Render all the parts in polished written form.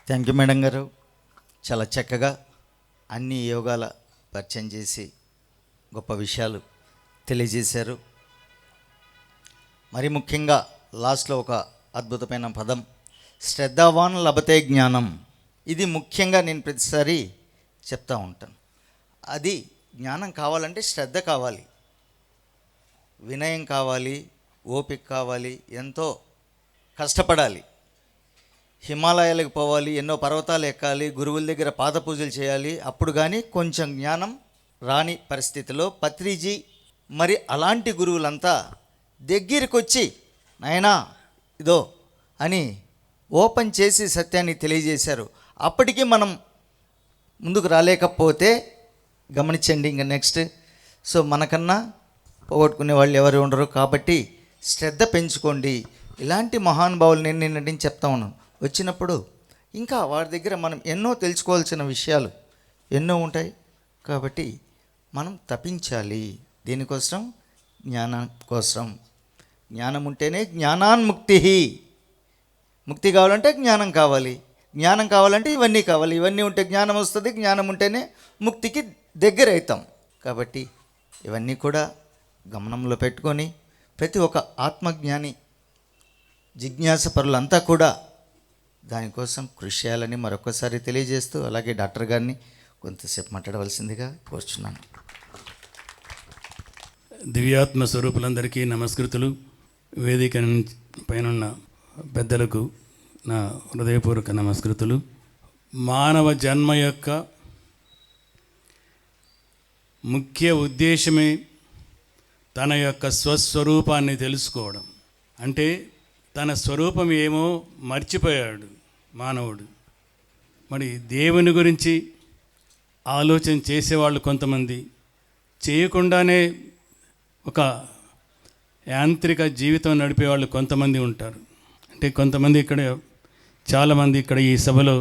Thank you madam గారు. చాలా చక్కగా అన్ని యోగాల పరిచయం చేసి గొప్ప విషయాలు తెలియజేశారు. మరి ముఖ్యంగా లాస్ట్లో ఒక అద్భుతమైన పదం, శ్రద్ధావాన్ లభతే జ్ఞానం. ఇది ముఖ్యంగా నేను ప్రతిసారి చెప్తూ ఉంటాను. అది జ్ఞానం కావాలంటే శ్రద్ధ కావాలి, వినయం కావాలి, ఓపిక కావాలి, ఎంతో కష్టపడాలి, హిమాలయాలకు పోవాలి, ఎన్నో పర్వతాలు ఎక్కాలి, గురువుల దగ్గర పాద పూజలు చేయాలి. అప్పుడు కానీ కొంచెం జ్ఞానం రాని పరిస్థితిలో పత్రిజీ మరి అలాంటి గురువులంతా దగ్గరికి వచ్చి నాయనా ఇదో అని ఓపెన్ చేసి సత్యాన్ని తెలియజేశారు. అప్పటికి మనం ముందుకు రాలేకపోతే గమనించండి, ఇంకా నెక్స్ట్ సో మనకన్నా పోగొట్టుకునే వాళ్ళు ఎవరు ఉండరు. కాబట్టి శ్రద్ధ పెంచుకోండి. ఇలాంటి మహానుభావులు నేను చెప్తా ఉన్నాను. వచ్చినప్పుడు ఇంకా వారి దగ్గర మనం ఎన్నో తెలుసుకోవాల్సిన విషయాలు ఎన్నో ఉంటాయి. కాబట్టి మనం తపించాలి. దీనికోసం జ్ఞానం కోసం. జ్ఞానం ఉంటేనే జ్ఞానాన్ముక్తి. ముక్తి కావాలంటే జ్ఞానం కావాలి, జ్ఞానం కావాలంటే ఇవన్నీ కావాలి. ఇవన్నీ ఉంటే జ్ఞానం వస్తుంది, జ్ఞానం ఉంటేనే ముక్తికి దగ్గర అవుతాం. కాబట్టి ఇవన్నీ కూడా గమనంలో పెట్టుకొని ప్రతి ఒక్క ఆత్మజ్ఞాని జిజ్ఞాస పరులంతా కూడా దానికోసం కృషి చేయాలని మరొకసారి తెలియజేస్తూ, అలాగే డాక్టర్ గారిని కొంతసేపు మాట్లాడవలసిందిగా కోరుచున్నాను. దివ్యాత్మ స్వరూపులందరికీ నమస్కృతులు. వేదిక పైన పెద్దలకు నా హృదయపూర్వక నమస్కృతులు. మానవ జన్మ యొక్క ముఖ్య ఉద్దేశమే తన యొక్క స్వస్వరూపాన్ని తెలుసుకోవడం. అంటే తన స్వరూపం ఏమో మర్చిపోయాడు మానవుడు. మరి దేవుని గురించి ఆలోచన చేసేవాళ్ళు కొంతమంది, చేయకుండానే ఒక యాంత్రిక జీవితం నడిపేవాళ్ళు కొంతమంది ఉంటారు. అంటే కొంతమంది ఇక్కడ, చాలామంది ఇక్కడ ఈ సభలో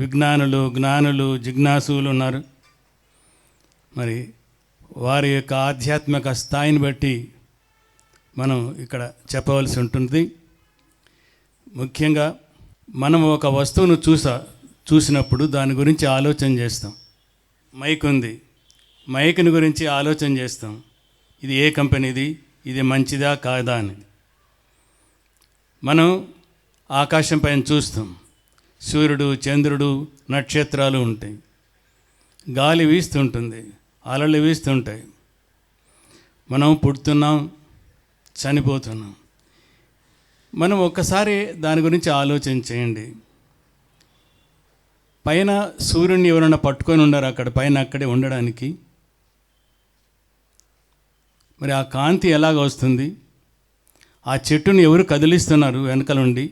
విజ్ఞానులు, జ్ఞానులు, జిజ్ఞాసులు ఉన్నారు. మరి వారి యొక్క ఆధ్యాత్మిక స్థాయిని బట్టి మనం ఇక్కడ చెప్పవలసి ఉంటుంది. ముఖ్యంగా మనం ఒక వస్తువును చూసినప్పుడు దాని గురించి ఆలోచన చేస్తాం. మైక్ ఉంది, మైక్ని గురించి ఆలోచన చేస్తాం. ఇది ఏ కంపెనీది, ఇది మంచిదా కాదా అని. మనం ఆకాశం పైన చూస్తాం, సూర్యుడు, చంద్రుడు, నక్షత్రాలు ఉంటాయి, గాలి వీస్తుంటుంది, అలలు వీస్తుంటాయి. మనం పుడుతున్నాం, చనిపోతున్నాం. మనం ఒక్కసారి దాని గురించి ఆలోచన చేయండి. పైన సూర్యుడిని ఎవరైనా పట్టుకొని ఉండరు అక్కడ పైన, అక్కడే ఉండడానికి. మరి ఆ కాంతి ఎలాగ వస్తుంది? ఆ చెట్టుని ఎవరు కదిలిస్తున్నారు వెనకాల నుండి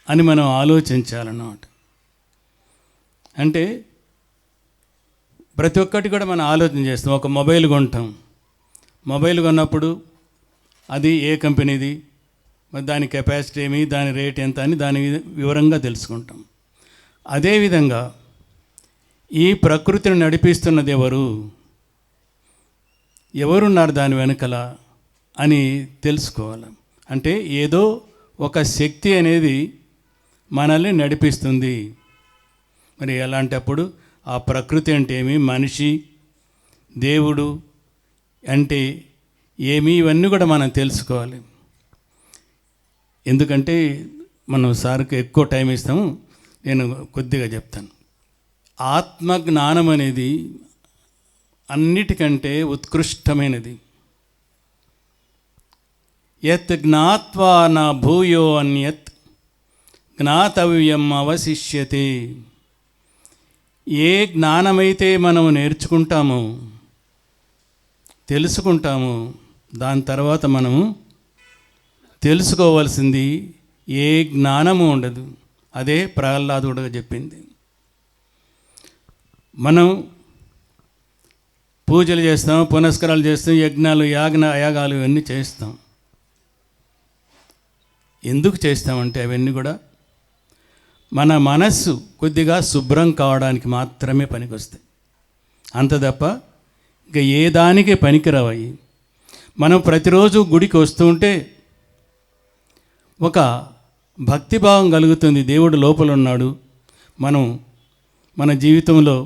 అని మనం ఆలోచించాలన్నమాట. అంటే ప్రతి ఒక్కటి కూడా మనం ఆలోచన చేస్తాం. ఒక మొబైల్ కొంటాం, మొబైల్ కొన్నప్పుడు అది ఏ కంపెనీది, మరి దాని కెపాసిటీ ఏమి, దాని రేట్ ఎంత అని దాని వివరంగా తెలుసుకుంటాం. అదేవిధంగా ఈ ప్రకృతిని నడిపిస్తున్నది ఎవరున్నారు దాని వెనకల అని తెలుసుకోవాలి. అంటే ఏదో ఒక శక్తి అనేది మనల్ని నడిపిస్తుంది. మరి అలాంటప్పుడు ఆ ప్రకృతి అంటే ఏమి, మనిషి, దేవుడు అంటే ఏమి, ఇవన్నీ కూడా మనం తెలుసుకోవాలి. ఎందుకంటే మనం సార్కి ఎక్కువ టైం ఇస్తాము, నేను కొద్దిగా చెప్తాను. ఆత్మజ్ఞానం అనేది అన్నిటికంటే ఉత్కృష్టమైనది. యత్ జ్ఞాత్వా న భూయో అన్యత్ జ్ఞాతవ్యం అవశిష్యతే. ఏ జ్ఞానమైతే మనం నేర్చుకుంటామో, తెలుసుకుంటామో, దాని తర్వాత మనము తెలుసుకోవాల్సింది ఏ జ్ఞానము ఉండదు. అదే ప్రహ్లాదుడుగా చెప్పింది. మనం పూజలు చేస్తాం, పునస్కారాలు చేస్తాం, యజ్ఞాలు, యాగాలు ఇవన్నీ చేస్తాం. ఎందుకు చేస్తామంటే అవన్నీ కూడా మన మనస్సు కొద్దిగా శుభ్రం కావడానికి మాత్రమే పనికొస్తాయి. అంత తప్ప ఇంకా ఏ దానికి పనికిరావయి. మనం ప్రతిరోజు గుడికి వస్తూ ఉంటే ఒక భక్తిభావం కలుగుతుంది. దేవుడు లోపల ఉన్నాడు, మనం మన జీవితంలో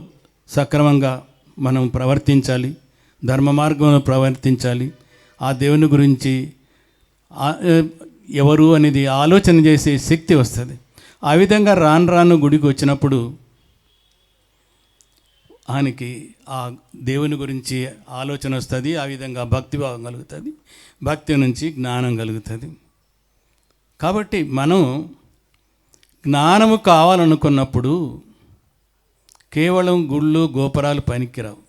సక్రమంగా మనం ప్రవర్తించాలి, ధర్మ మార్గంలో ప్రవర్తించాలి, ఆ దేవుని గురించి ఎవరు అనేది ఆలోచన చేసే శక్తి వస్తుంది. ఆ విధంగా రాను రాను గుడికి వచ్చినప్పుడు ఆయనకి ఆ దేవుని గురించి ఆలోచన వస్తుంది, ఆ విధంగా భక్తిభావం కలుగుతుంది, భక్తి నుంచి జ్ఞానం కలుగుతుంది. కాబట్టి మనం జ్ఞానము కావాలనుకున్నప్పుడు కేవలం గుళ్ళు గోపురాలు పనికిరావు,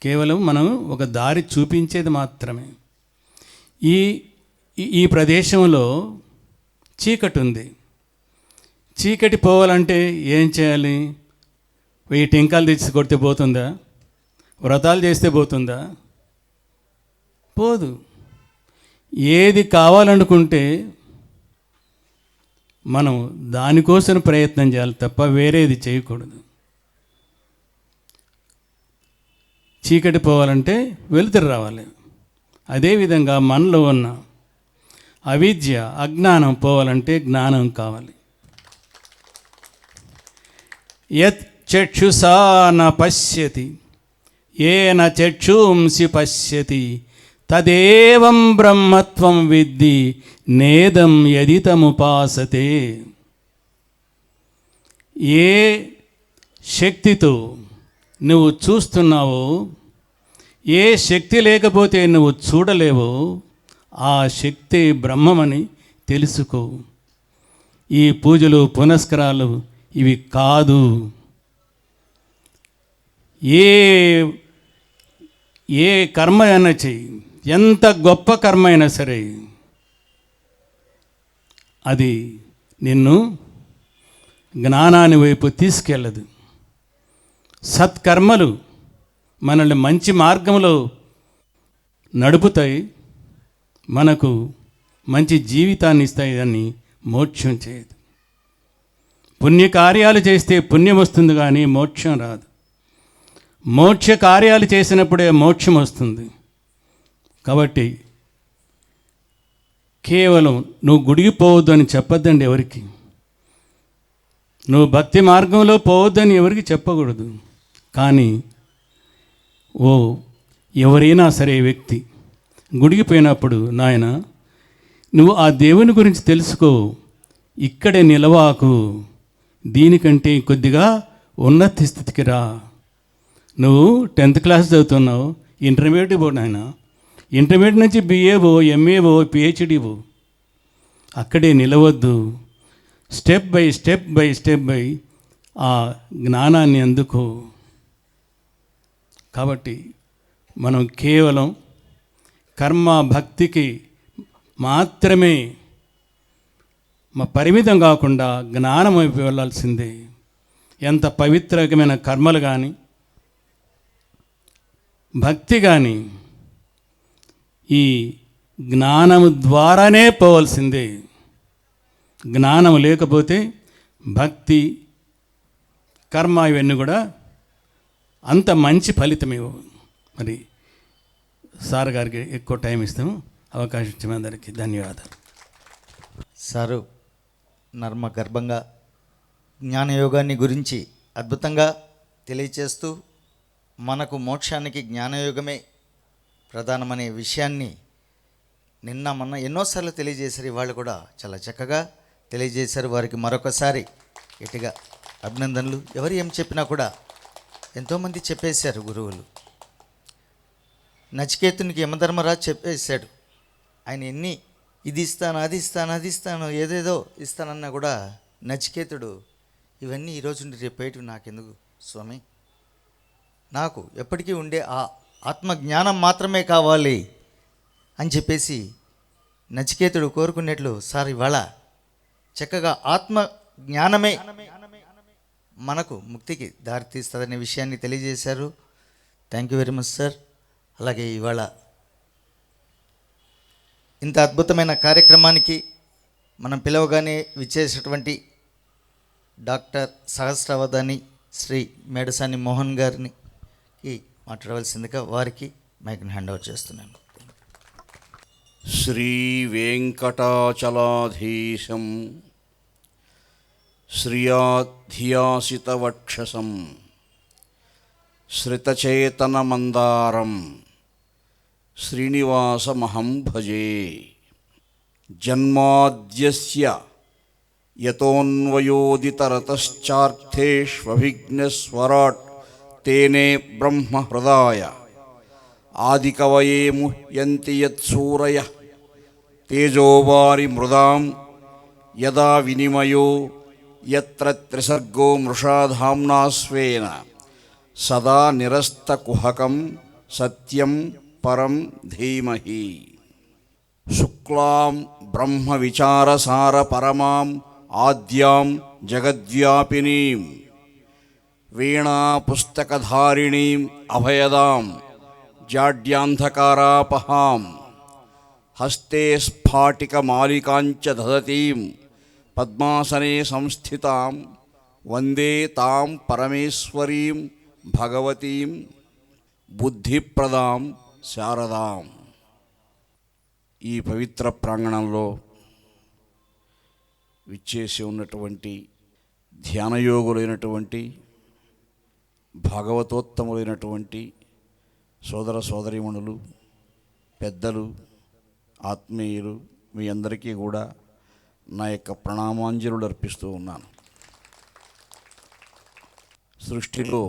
కేవలం మనం ఒక దారి చూపించేది మాత్రమే. ఈ ఈ ప్రదేశంలో చీకటి ఉంది, చీకటి పోవాలంటే ఏం చేయాలి? 1000 టెంకాలు తెచ్చి కొడితే పోతుందా? వ్రతాలు చేస్తే పోతుందా? పోదు. ఏది కావాలనుకుంటే మనం దానికోసం ప్రయత్నం చేయాలి తప్ప వేరేది చేయకూడదు. చీకటి పోవాలంటే వెలుతురు రావాలి. అదేవిధంగా మనలో ఉన్న అవిద్య అజ్ఞానం పోవాలంటే జ్ఞానం కావాలి. యత్ చక్షుషా న పశ్యతి ఏన చక్షుంసి పశ్యతి తదేవం బ్రహ్మత్వం విద్ధి నేదం యదితముపాసతే. ఏ శక్తితో నువ్వు చూస్తున్నావో, ఏ శక్తి లేకపోతే నువ్వు చూడలేవో, ఆ శక్తి బ్రహ్మమని తెలుసుకో. ఈ పూజలు పునస్కారాలు ఇవి కాదు. ఏ కర్మ అయినా చెయ్యి, ఎంత గొప్ప కర్మ అయినా సరే, అది నిన్ను జ్ఞానాన్ని వైపు తీసుకెళ్ళదు. సత్కర్మలు మనల్ని మంచి మార్గంలో నడుపుతాయి, మనకు మంచి జీవితాన్ని ఇస్తాయి, అని మోక్షం చేయదు. పుణ్యకార్యాలు చేస్తే పుణ్యం వస్తుంది కానీ మోక్షం రాదు. మోక్ష కార్యాలు చేసినప్పుడే మోక్షం వస్తుంది. కాబట్టి కేవలం నువ్వు గుడికి పోవద్దు అని చెప్పొద్దండి ఎవరికి. నువ్వు భక్తి మార్గంలో పోవద్దని ఎవరికి చెప్పకూడదు. కానీ ఎవరైనా సరే వ్యక్తి గుడికి పోయినప్పుడు, నాయన నువ్వు ఆ దేవుని గురించి తెలుసుకో, ఇక్కడే నిలవాకు, దీనికంటే కొద్దిగా ఉన్నత స్థితికి రా. నువ్వు 10th క్లాస్ చదువుతున్నావు, ఇంటర్మీడియట్ పో నాయన, ఇంటర్మీడియట్ నుంచి BA MA PhD అక్కడే నిలవద్దు. స్టెప్ బై స్టెప్ ఆ జ్ఞానాన్ని అందుకో. కాబట్టి మనం కేవలం కర్మ భక్తికి మాత్రమే పరిమితం కాకుండా జ్ఞానం వైపు వెళ్ళాల్సిందే. ఎంత పవిత్రమైన కర్మలు కానీ భక్తి కానీ ఈ జ్ఞానము ద్వారానే పోవాల్సిందే. జ్ఞానం లేకపోతే భక్తి కర్మ ఇవన్నీ కూడా అంత మంచి ఫలితమేవో. మరి సార్ గారికి ఎక్కువ టైం ఇస్తాము. అవకాశం ఇచ్చిన అందరికీ ధన్యవాదాలు. సారు నర్మ గర్భంగా జ్ఞానయోగాన్ని గురించి అద్భుతంగా తెలియచేస్తూ మనకు మోక్షానికి జ్ఞానయోగమే ప్రధానమనే విషయాన్ని నిన్న మొన్న ఎన్నోసార్లు తెలియజేశారు. వాళ్ళు కూడా చాలా చక్కగా తెలియజేశారు. వారికి మరొకసారి గట్టిగా అభినందనలు. ఎవరు ఏం చెప్పినా కూడా ఎంతోమంది చెప్పేశారు గురువులు. నచికేతునికి యమధర్మరాజు చెప్పేశాడు. ఆయన ఎన్ని ఇది ఇస్తాను అది ఇస్తాను అది ఇస్తాను ఏదేదో ఇస్తానన్నా కూడా నచికేతుడు ఇవన్నీ ఈరోజు నుండి రేపేటివి నాకెందుకు స్వామి, నాకు ఎప్పటికీ ఉండే ఆ ఆత్మజ్ఞానం మాత్రమే కావాలి అని చెప్పేసి నచికేతుడు కోరుకునేట్లు సార్ ఇవాళ చక్కగా ఆత్మ జ్ఞానమే మనకు ముక్తికి దారితీస్తుందనే విషయాన్ని తెలియజేశారు. Thank you very much sir. అలాగే ఇవాళ ఇంత అద్భుతమైన కార్యక్రమానికి మనం పిలవగానే విచ్చేసినటువంటి డాక్టర్ సహస్రావధాని శ్రీ మేడసాని మోహన్ గారిని మాట్లాడవలసిందిగా వారికి మైక్ని హ్యాండ్ ఓవర్ చేస్తున్నాను. శ్రీవేంకటాచలాధీశం శ్రియాధ్యాసితవక్షసం శ్రితచేతనమందారం శ్రీనివాసమహం భజే. జన్మాద్యస్య యతోన్వయోదితరతశ్చార్థేష్వభిఘ్నస్వరాట్ తేనే బ్రహ్మహృదాయ ఆదికవయే ముహ్యంతి యత్సూరయః తేజోవారి మృదాం యదా వినిమయో యత్ర త్రిసర్గో మృషాధామ్నా స్వేన సదా నిరస్తకుహకం సత్యం పరం ధీమహి. శుక్లాం బ్రహ్మ విచారసార పరమాం ఆద్యాం జగద్వ్యాపినీం వీణా పుస్తకధారిణీం అభయదాం జాడ్యాంధకారాపహాం హస్తే స్ఫాటికమాలికాంచ దదతీం పద్మాసనే సంస్థితాం వందే తాం పరమేశ్వరీం భగవతీం బుద్ధిప్రదాం శారదాం. ఈ పవిత్ర ప్రాంగణంలో విచ్చేసి ఉన్నటువంటి ధ్యానయోగులైనటువంటి భాగవతోత్తములైనటువంటి సోదర సోదరీమణులు, పెద్దలు, ఆత్మీయులు, మీ అందరికీ కూడా నా యొక్క ప్రణామాంజలులు అర్పిస్తూ ఉన్నాను. సృష్టిలో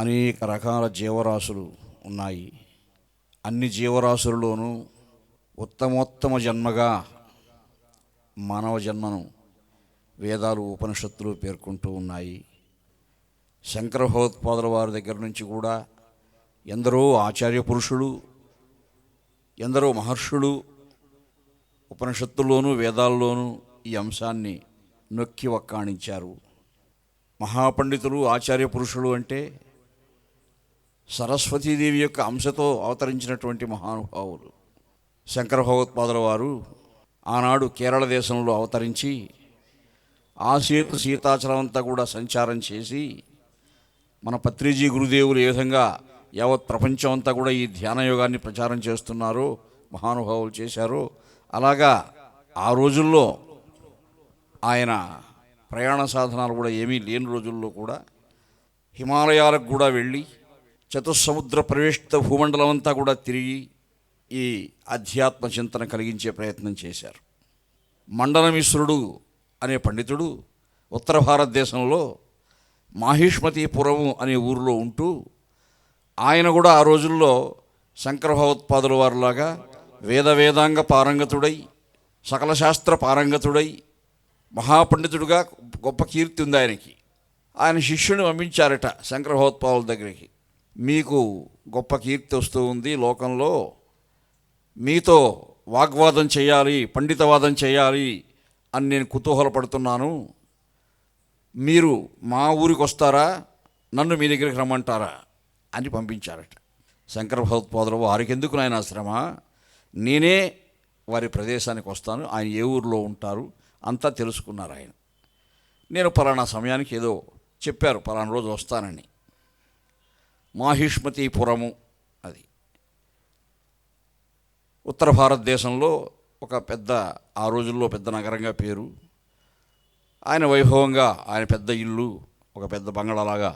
అనేక రకాల జీవరాశులు ఉన్నాయి. అన్ని జీవరాశులలోనూ ఉత్తమోత్తమ జన్మగా మానవ జన్మను వేదాలు, ఉపనిషత్తులు పేర్కొంటూ ఉన్నాయి. శంకర భగవత్పాదుల వారి దగ్గర నుంచి కూడా ఎందరో ఆచార్య పురుషులు, ఎందరో మహర్షులు ఉపనిషత్తుల్లోనూ వేదాల్లోనూ ఈ అంశాన్ని నొక్కి వక్కాణించారు. మహాపండితులు, ఆచార్య పురుషులు అంటే సరస్వతీదేవి యొక్క అంశతో అవతరించినటువంటి మహానుభావులు. శంకర భగవత్పాదుల వారు ఆనాడు కేరళ దేశంలో అవతరించి ఆసేతు సీతాచలం అంతా కూడా సంచారం చేసి మన పత్రిజీ గురుదేవులు ఏ విధంగా యావత్ ప్రపంచం అంతా కూడా ఈ ధ్యాన యోగాన్ని ప్రచారం చేస్తున్నారో, మహానుభావులు చేశారో, అలాగా ఆ రోజుల్లో ఆయన ప్రయాణ సాధనాలు కూడా ఏమీ లేని రోజుల్లో కూడా హిమాలయాలకు కూడా వెళ్ళి చతుస్సముద్ర ప్రవేశిత భూమండలం అంతా కూడా తిరిగి ఈ అధ్యాత్మ చింతన కలిగించే ప్రయత్నం చేశారు. మండనమిశ్రుడు అనే పండితుడు ఉత్తర భారతదేశంలో మాహిష్మతీపురము అనే ఊరిలో ఉంటూ ఆయన కూడా ఆ రోజుల్లో శంకర భగవత్పాదుల వారిలాగా వేదాంగ పారంగతుడై, సకల శాస్త్ర పారంగతుడై, మహాపండితుడుగా గొప్ప కీర్తి ఉంది ఆయనకి. ఆయన శిష్యుని పంపించారట శంకర భగవత్పాదుల దగ్గరికి. మీకు గొప్ప కీర్తి వస్తూ ఉంది లోకంలో, మీతో వాగ్వాదం చేయాలి, పండితవాదం చేయాలి అని నేను కుతూహలపడుతున్నాను. మీరు మా ఊరికి వస్తారా, నన్ను మీ దగ్గరికి రమ్మంటారా అని పంపించారట. శంకర భగవత్పాదులు వారికి ఎందుకు నాయన శ్రమ, నేనే వారి ప్రదేశానికి వస్తాను, ఆయన ఏ ఊరిలో ఉంటారు అంతా తెలుసుకున్నారు ఆయన. నేను పలానా సమయానికి ఏదో చెప్పారు, పలానా రోజు వస్తానని. మాహిష్మతీపురము అది ఉత్తర భారతదేశంలో ఒక పెద్ద, ఆ రోజుల్లో పెద్ద నగరంగా పేరు. ఆయన వైభవంగా, ఆయన పెద్ద ఇల్లు, ఒక పెద్ద బంగళాలాగా,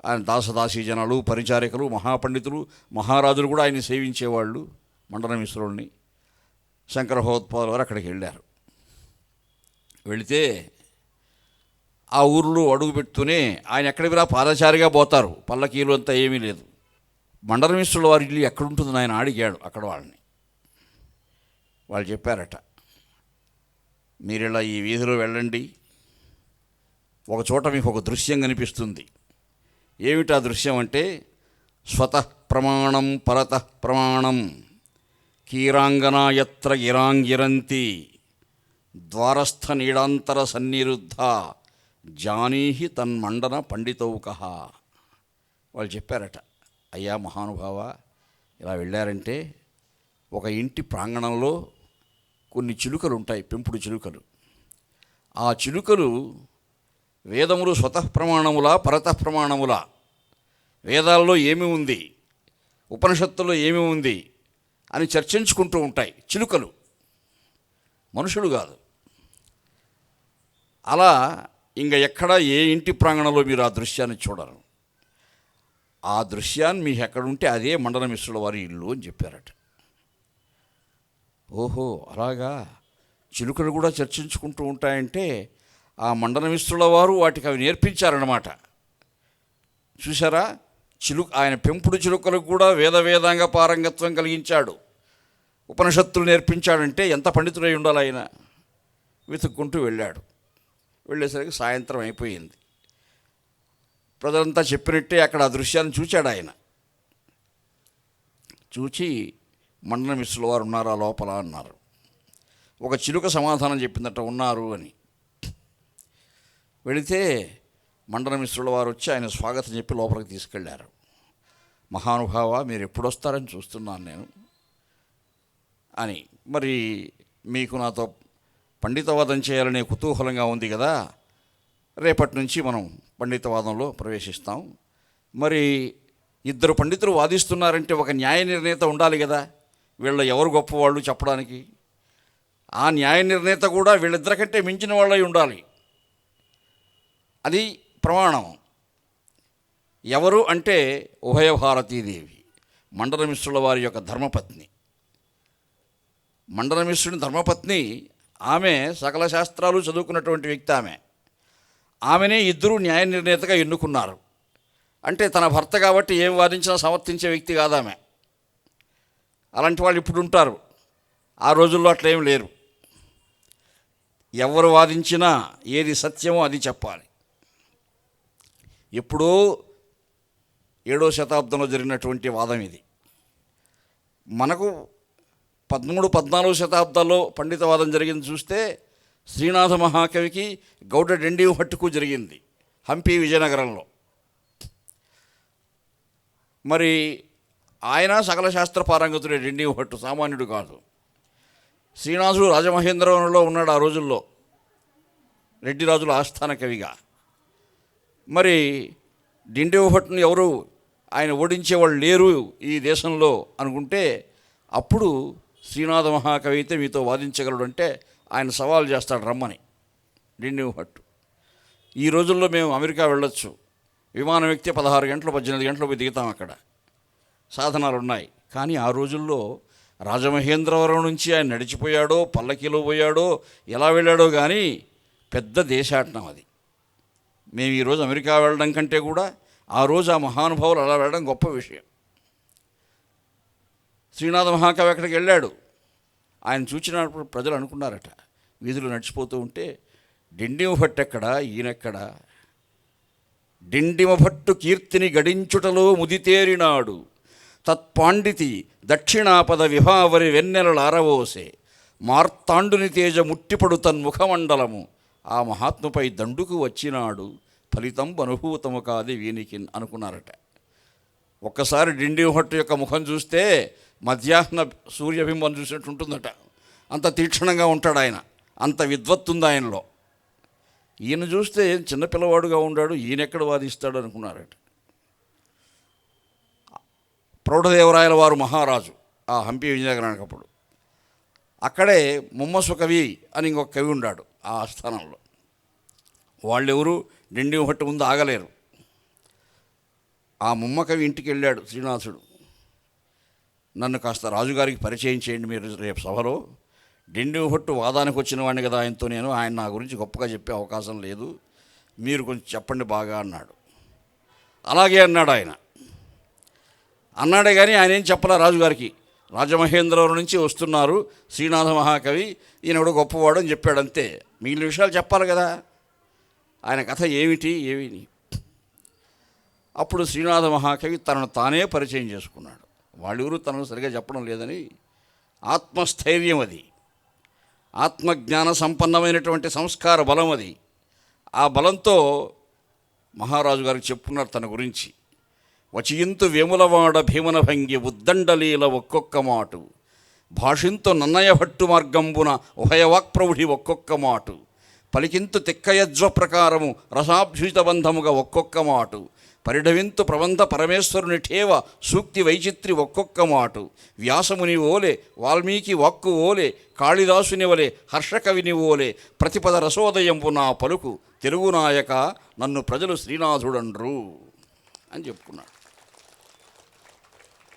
ఆయన దాసదాసీ జనాలు, పరిచారికలు, మహాపండితులు, మహారాజులు కూడా ఆయన్ని సేవించేవాళ్ళు. మండనమిశ్రుల్ని శంకర భగవత్పాదుల వారు అక్కడికి వెళ్ళారు. వెళితే ఆ ఊర్లో అడుగు పెడుతూనే ఆయన ఎక్కడికి రా పాదచారిగా పోతారు, పల్లకీలు అంతా ఏమీ లేదు. మండనమిశ్రుల వారి ఇల్లు ఎక్కడుంటుందని ఆయన అడిగాడు అక్కడ వాళ్ళని. వాళ్ళు చెప్పారట, మీరు ఇలా ఈ వీధిలో వెళ్ళండి, ఒక చోట మీకు ఒక దృశ్యం కనిపిస్తుంది. ఏమిటా దృశ్యం అంటే, స్వతః ప్రమాణం పరతః ప్రమాణం కీరాంగనా యత్ర గిరాంగిరంతి ద్వారస్థ నీడాంతర సన్నిరుద్ధ జానీహి తన్మండన పండితౌకః. వాళ్ళు చెప్పారట, అయ్యా మహానుభావ, ఇలా వెళ్ళారంటే ఒక ఇంటి ప్రాంగణంలో కొన్ని చిలుకలు ఉంటాయి, పెంపుడు చిలుకలు. ఆ చిలుకలు వేదములు స్వతః ప్రమాణములా పరతః ప్రమాణములా, వేదాల్లో ఏమి ఉంది, ఉపనిషత్తుల్లో ఏమి ఉంది అని చర్చించుకుంటూ ఉంటాయి చిలుకలు, మనుషులు కాదు. అలా ఇంక ఎక్కడ ఏ ఇంటి ప్రాంగణంలో మీరు ఆ దృశ్యాన్ని చూడరు. ఆ దృశ్యాన్ని మీకు ఎక్కడుంటే అదే మండల మిశ్రుల వారి ఇల్లు అని చెప్పారట. ఓహో, అలాగా చిలుకలు కూడా చర్చించుకుంటూ ఉంటాయంటే ఆ మండల మిశ్రుల వారు వాటికి అవి నేర్పించారన్నమాట. చూసారా, ఆయన పెంపుడు చిలుకలకు కూడా వేదాంగ పారంగత్వం కలిగించాడు, ఉపనిషత్తులు నేర్పించాడంటే ఎంత పండితుడై ఉండాలి ఆయన. వెతుక్కుంటూ వెళ్ళాడు. వెళ్ళేసరికి సాయంత్రం అయిపోయింది. ప్రజలంతా చెప్పినట్టే అక్కడ ఆ దృశ్యాన్ని చూచాడు ఆయన. చూచి మండల మిశ్రుల వారు ఉన్నారా లోపల అన్నారు. ఒక చిలుక సమాధానం చెప్పిందట, ఉన్నారు అని. వెళితే మండల మిశ్రుల వారు వచ్చి ఆయన స్వాగతం చెప్పి లోపలికి తీసుకెళ్లారు. మహానుభావ, మీరు ఎప్పుడు వస్తారని చూస్తున్నాను నేను అని. మరి మీకు నాతో పండితవాదం చేయాలనే కుతూహలంగా ఉంది కదా, రేపటి నుంచి మనం పండితవాదంలో ప్రవేశిస్తాం. మరి ఇద్దరు పండితులు వాదిస్తున్నారంటే ఒక న్యాయ నిర్ణేత ఉండాలి కదా, వీళ్ళ ఎవరు గొప్పవాళ్ళు చెప్పడానికి. ఆ న్యాయ నిర్ణేత కూడా వీళ్ళిద్దరికంటే మించిన వాళ్ళై ఉండాలి. అది ప్రమాణం. ఎవరు అంటే ఉభయ భారతీదేవి, మండల మిశ్రుల వారి యొక్క ధర్మపత్ని. మండల మిశ్రుని ధర్మపత్ని ఆమె సకల శాస్త్రాలు చదువుకున్నటువంటి వ్యక్తి. ఆమెనే ఇద్దరు న్యాయ నిర్ణేతగా ఎన్నుకున్నారు. అంటే తన భర్త కాబట్టి ఏం వాదించినా సమర్థించే వ్యక్తి కాదు ఆమె. అలాంటి వాళ్ళు ఇప్పుడు ఉంటారు, ఆ రోజుల్లో అట్లేం లేరు. ఎవరు వాదించినా ఏది సత్యమో అది చెప్పాలి. ఎప్పుడో 7వ శతాబ్దంలో జరిగినటువంటి వాదం ఇది. మనకు 13, 14 శతాబ్దాల్లో పండితవాదం జరిగింది చూస్తే శ్రీనాథ మహాకవికి గౌడ డెండియం భట్టుకు జరిగింది హంపి విజయనగరంలో. మరి ఆయన సకల శాస్త్ర పారంగతుడే, డెండియం భట్టు సామాన్యుడు కాదు. శ్రీనాథుడు రాజమహేంద్రవరంలో ఉన్నాడు ఆ రోజుల్లో, రెడ్డి రాజుల ఆస్థాన కవిగా. మరి డెండియం భట్టుని ఎవరు ఆయన ఓడించేవాళ్ళు లేరు ఈ దేశంలో అనుకుంటే, అప్పుడు శ్రీనాథ మహాకవి అయితే మీతో వాదించగలడు అంటే ఆయన సవాల్ చేస్తాడు రమ్మని డెండియం భట్టు. ఈ రోజుల్లో మేము అమెరికా వెళ్ళొచ్చు, విమానం ఎక్కితే 16 గంటలు 18 గంటలు పోయి దిగుతాం, అక్కడ సాధనాలు ఉన్నాయి. కానీ ఆ రోజుల్లో రాజమహేంద్రవరం నుంచి ఆయన నడిచిపోయాడో పల్లకీలో పోయాడో ఎలా వెళ్ళాడో కానీ పెద్ద దేశాటనం అది. మేము ఈరోజు అమెరికా వెళ్ళడం కంటే కూడా ఆ రోజు ఆ మహానుభావులు అలా వెళ్ళడం గొప్ప విషయం. శ్రీనాథ మహాకవి అక్కడికి వెళ్ళాడు. ఆయన చూచినప్పుడు ప్రజలు అనుకున్నారట, వీధులు నడిచిపోతూ ఉంటే, డెండిమ భట్టు ఎక్కడా, ఈయనెక్కడా? డెండిమ భట్టు కీర్తిని గడించుటలో ముదితేరినాడు, తత్పాండితి దక్షిణాపద విభావరి వెన్నెలలారవోసే, మార్తాండుని తేజ ముట్టిపడు తన్ముఖమండలము, ఆ మహాత్ముపై దండుకు వచ్చినాడు, ఫలితం అనుభూతము కాది వీనికి అనుకున్నారట. ఒక్కసారి డెండిమ భట్టు యొక్క ముఖం చూస్తే మధ్యాహ్న సూర్యబింబం చూసినట్టు ఉంటుందట. అంత తీక్షణంగా ఉంటాడు ఆయన, అంత విద్వత్తుంది ఆయనలో. ఈయన చూస్తే చిన్నపిల్లవాడుగా ఉన్నాడు, ఈయనెక్కడ వాదిస్తాడు అనుకున్నారట. ప్రౌఢదేవరాయల వారు మహారాజు ఆ హంపి విజయనగరానికి అప్పుడు. అక్కడే ముమ్మసు కవి అని ఇంకొక కవి ఉన్నాడు ఆ ఆస్థానంలో. వాళ్ళెవరు డెండిమ భట్టు ముందు ఆగలేరు. ఆ ముమ్మ కవి ఇంటికి వెళ్ళాడు శ్రీనాథుడు. నన్ను కాస్త రాజుగారికి పరిచయం చేయండి మీరు రేపు సభలో. డెండిమ భట్టు వాదానికి వచ్చిన వాడిని కదా ఆయనతో నేను, ఆయన నా గురించి గొప్పగా చెప్పే అవకాశం లేదు, మీరు కొంచెం చెప్పండి బాగా అన్నాడు. అలాగే అన్నాడు ఆయన. అన్నాడే కానీ ఆయన ఏం చెప్పలా రాజుగారికి. రాజమహేంద్రవరం నుంచి వస్తున్నారు శ్రీనాథ మహాకవి, ఈయన కూడా గొప్పవాడు అని చెప్పాడు అంతే. మిగిలిన విషయాలు చెప్పాలి కదా, ఆయన కథ ఏమిటి ఏమిని. అప్పుడు శ్రీనాథ మహాకవి తనను తానే పరిచయం చేసుకున్నాడు. వాళ్ళెవరూ తనను సరిగా చెప్పడం లేదని. ఆత్మస్థైర్యం అది, ఆత్మజ్ఞాన సంపన్నమైనటువంటి సంస్కార బలం అది. ఆ బలంతో మహారాజు గారికి చెప్పుకున్నారు తన గురించి. వచియింతు వేములవాడ భీమన భంగి ఉద్దండలీల ఒక్కొక్క మాటు, భాషింతు నన్నయ భట్టు మార్గంబున ఉభయవాక్ప్రౌఢి ఒక్కొక్క మాటు, పలికింతు తిక్కయజ్వ ప్రకారము రసాభ్యుత బంధముగా ఒక్కొక్క మాటు, పరిఢవింతు ప్రబంధ పరమేశ్వరుని ఠేవ సూక్తి వైచిత్రి ఒక్కొక్క మాటు వ్యాసముని ఓలే వాల్మీకి వాక్కు ఓలే కాళిదాసుని వలె హర్షకవిని ఓలే ప్రతిపద రసోదయంపు నా పలుకు తెలుగు నాయక నన్ను ప్రజలు శ్రీనాథుడండ్రు అని చెప్పుకున్నాడు.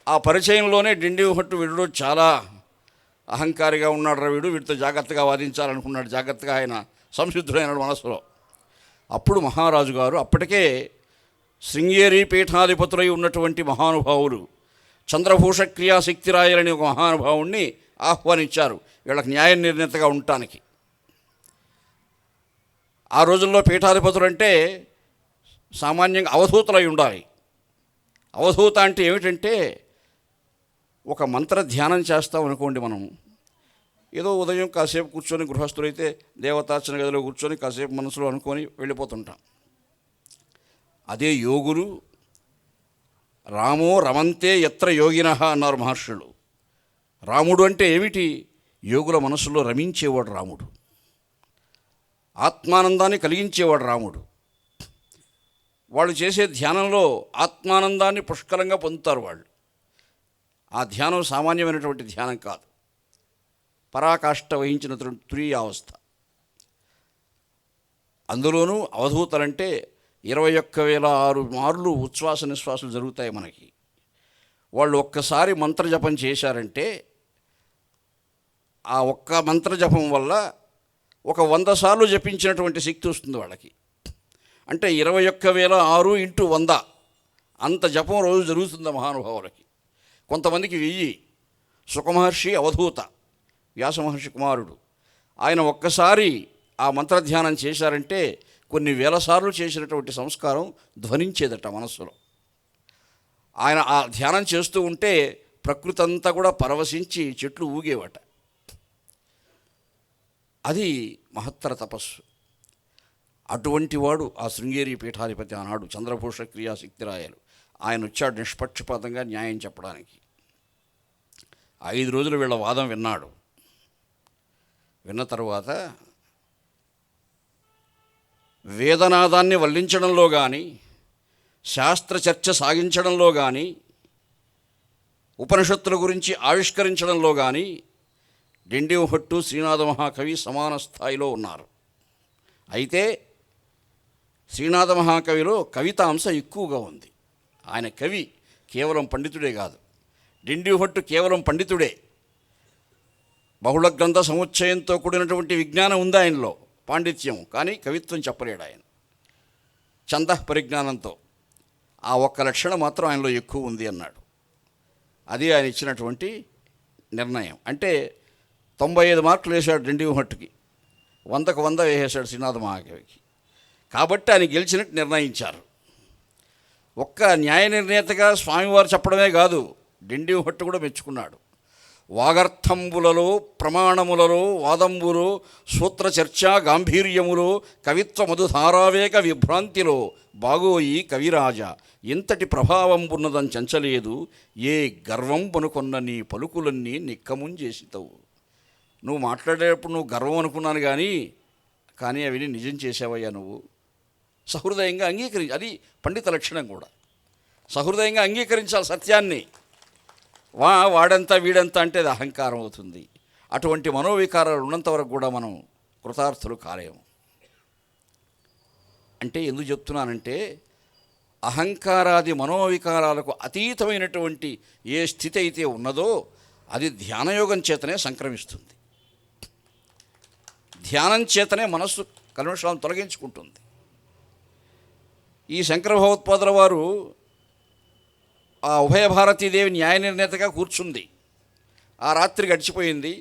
ఆ పరిచయంలోనే డిండి భట్టు వీడు చాలా అహంకారిగా ఉన్నాడు రా వీడు, వీడితో జాగ్రత్తగా వాదించాలనుకున్నాడు. జాగ్రత్తగా ఆయన సంసిద్ధుడైన మనసులో. అప్పుడు మహారాజు గారు అప్పటికే శృంగేరి పీఠాధిపతులై ఉన్నటువంటి మహానుభావులు చంద్రభూష క్రియాశక్తిరాయలని ఒక మహానుభావుణ్ణి ఆహ్వానించారు వీళ్ళకి న్యాయ నిర్ణేతగా ఉండటానికి. ఆ రోజుల్లో పీఠాధిపతులు అంటే సామాన్యంగా అవధూతలై ఉండాలి. అవధూత అంటే ఏమిటంటే ఒక మంత్ర ధ్యానం చేస్తాం అనుకోండి, మనం ఏదో ఉదయం కాసేపు కూర్చొని గృహస్థులైతే దేవతార్చన గదిలో కూర్చొని కాసేపు మనసులో అనుకొని వెళ్ళిపోతుంటాం. అదే యోగులు రామో రమంతే ఎత్ర యోగినః అన్నారు మహర్షులు. రాముడు అంటే ఏమిటి? యోగుల మనసులో రమించేవాడు రాముడు, ఆత్మానందాన్ని కలిగించేవాడు రాముడు. వాళ్ళు చేసే ధ్యానంలో ఆత్మానందాన్ని పుష్కలంగా పొందుతారు వాళ్ళు. ఆ ధ్యానం సామాన్యమైనటువంటి ధ్యానం కాదు, పరాకాష్ఠ వహించిన తురీయావస్థ. అందులోనూ అవధూతలంటే 21,006 మార్లు ఉచ్ఛ్వాస నిశ్వాసాలు జరుగుతాయి మనకి. వాళ్ళు ఒక్కసారి మంత్రజపం చేశారంటే ఆ ఒక్క మంత్రజపం వల్ల ఒక 100 సార్లు జపించినటువంటి శక్తి వస్తుంది వాళ్ళకి. అంటే 21,006 × 100 అంత జపం రోజు జరుగుతుంది మహానుభావులకి. కొంతమందికి 1000. సుఖమహర్షి అవధూత, వ్యాసమహర్షి కుమారుడు. ఆయన ఒక్కసారి ఆ మంత్రధ్యానం చేశారంటే కొన్ని వేల సార్లు చేసినటువంటి సంస్కారం ధ్వనించేదట మనస్సులో. ఆయన ఆ ధ్యానం చేస్తూ ఉంటే ప్రకృతి అంతా కూడా పరవశించి చెట్లు ఊగేవట. అది మహత్తర తపస్సు. అటువంటి వాడు ఆ శృంగేరి పీఠాధిపతి ఆనాడు చంద్రభూష క్రియాశక్తిరాయలు. ఆయన వచ్చాడు నిష్పక్షపాతంగా న్యాయం చెప్పడానికి. 5 రోజులు వీళ్ళ వాదం విన్నాడు. విన్న తరువాత వేదనాదాన్ని వల్లించడంలో కానీ, శాస్త్ర చర్చ సాగించడంలో కానీ, ఉపనిషత్తుల గురించి ఆవిష్కరించడంలో కానీ డిండి భట్టు శ్రీనాథ మహాకవి సమాన స్థాయిలో ఉన్నారు. అయితే శ్రీనాథ మహాకవిలో కవితాంశ ఎక్కువగా ఉంది. ఆయన కవి, కేవలం పండితుడే కాదు. డిండి భట్టు కేవలం పండితుడే, బహుళ గ్రంథ సముచ్చయంతో కూడినటువంటి విజ్ఞానం ఉంది ఆయనలో, పాండిత్యం. కానీ కవిత్వం చెప్పలేడు ఆయన, ఛందః పరిజ్ఞానంతో. ఆ ఒక్క లక్షణం మాత్రం ఆయనలో ఎక్కువ ఉంది అన్నాడు. అది ఆయన ఇచ్చినటువంటి నిర్ణయం. అంటే 95 మార్కులు వేశాడు డిండి భట్టుకి, 100కు 100 వేసేశాడు శ్రీనాథ మహాకవికి. కాబట్టి ఆయన గెలిచినట్టు నిర్ణయించారు. ఒక్క న్యాయ నిర్ణేతగా స్వామివారు చెప్పడమే కాదు, డిండి భట్టు కూడా మెచ్చుకున్నాడు. వాగర్థంబులలో, ప్రమాణములలో, వాదంబులో, సూత్ర చర్చా గాంభీర్యములో, కవిత్వ మధుధారావేగ విభ్రాంతిలో బాగోయి కవిరాజ ఇంతటి ప్రభావంబున్నదని చెంచలేదు, ఏ గర్వంబనుకొన్న నీ పలుకులన్నీ నిక్కముంజేసితవు. నువ్వు మాట్లాడేటప్పుడు నువ్వు గర్వం అనుకున్నాను కానీ అవి నిజం చేసావయ్యా నువ్వు. సహృదయంగా అది పండిత లక్షణం కూడా. సహృదయంగా అంగీకరించాలి సత్యాన్ని. వాడంతా వీడంతా అంటే అది అహంకారం అవుతుంది. అటువంటి మనోవికారాలు ఉన్నంత వరకు కూడా మనం కృతార్థులు కాలేము. అంటే ఎందుకు చెప్తున్నానంటే, అహంకారాది మనోవికారాలకు అతీతమైనటువంటి ఏ స్థితి అయితే ఉన్నదో అది ధ్యానయోగం చేతనే సంక్రమిస్తుంది. ధ్యానం చేతనే మనస్సు కల్మషాలను తొలగించుకుంటుంది. ఈ శంకర భగవత్పాదుల వారు ఆ ఉభయ భారతీదేవి న్యాయ నిర్ణేతగా కూర్చుంది. ఆ రాత్రి గడిచిపోయింది.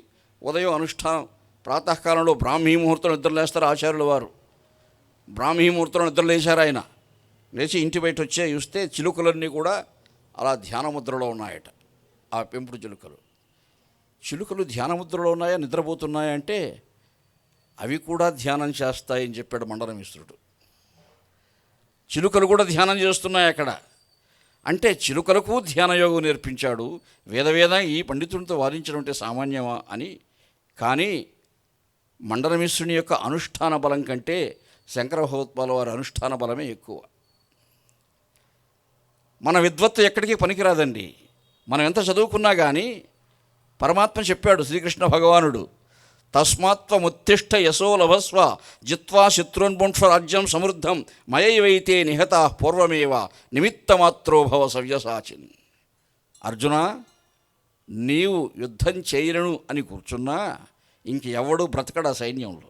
ఉదయం అనుష్ఠానం, ప్రాతకాలంలో బ్రాహ్మీ ముహూర్తం నిద్రలేస్తారు ఆచార్యుల వారు. బ్రాహ్మీ ముహూర్తంలో నిద్రలేశారు ఆయన. లేచి ఇంటి బయట వచ్చే చూస్తే చిలుకలన్నీ కూడా అలా ధ్యానముద్రలో ఉన్నాయట. ఆ పెంపుడు చిలుకలు ధ్యానముద్రలో ఉన్నాయా, నిద్రపోతున్నాయా అంటే అవి కూడా ధ్యానం చేస్తాయని చెప్పాడు మండల మిశ్రుడు. చిలుకలు కూడా ధ్యానం చేస్తున్నాయి అక్కడ. అంటే చిలుకలకు ధ్యానయోగం నేర్పించాడు. వేదవేద ఈ పండితుడితో వాదించడం అంటే సామాన్యమా అని. కానీ మండల మిశ్రుని యొక్క అనుష్ఠాన బలం కంటే శంకర భగవత్పాదుల వారి అనుష్ఠాన బలమే ఎక్కువ. మన విద్వత్తు ఎక్కడికి పనికిరాదండి. మనం ఎంత చదువుకున్నా కానీ పరమాత్మ చెప్పాడు శ్రీకృష్ణ భగవానుడు, తస్మాత్వముత్తిష్ట యశో లభస్వ జిత్వా శత్రున్పుంక్ష రాజ్యం సమృద్ధం మయైవైతే నిహత పూర్వమేవ నిమిత్తమాత్రో భవ సవ్యసాచిన్. అర్జున, నీవు యుద్ధం చేయను అని కూర్చున్నా ఇంక ఎవడు బ్రతకడా సైన్యంలో.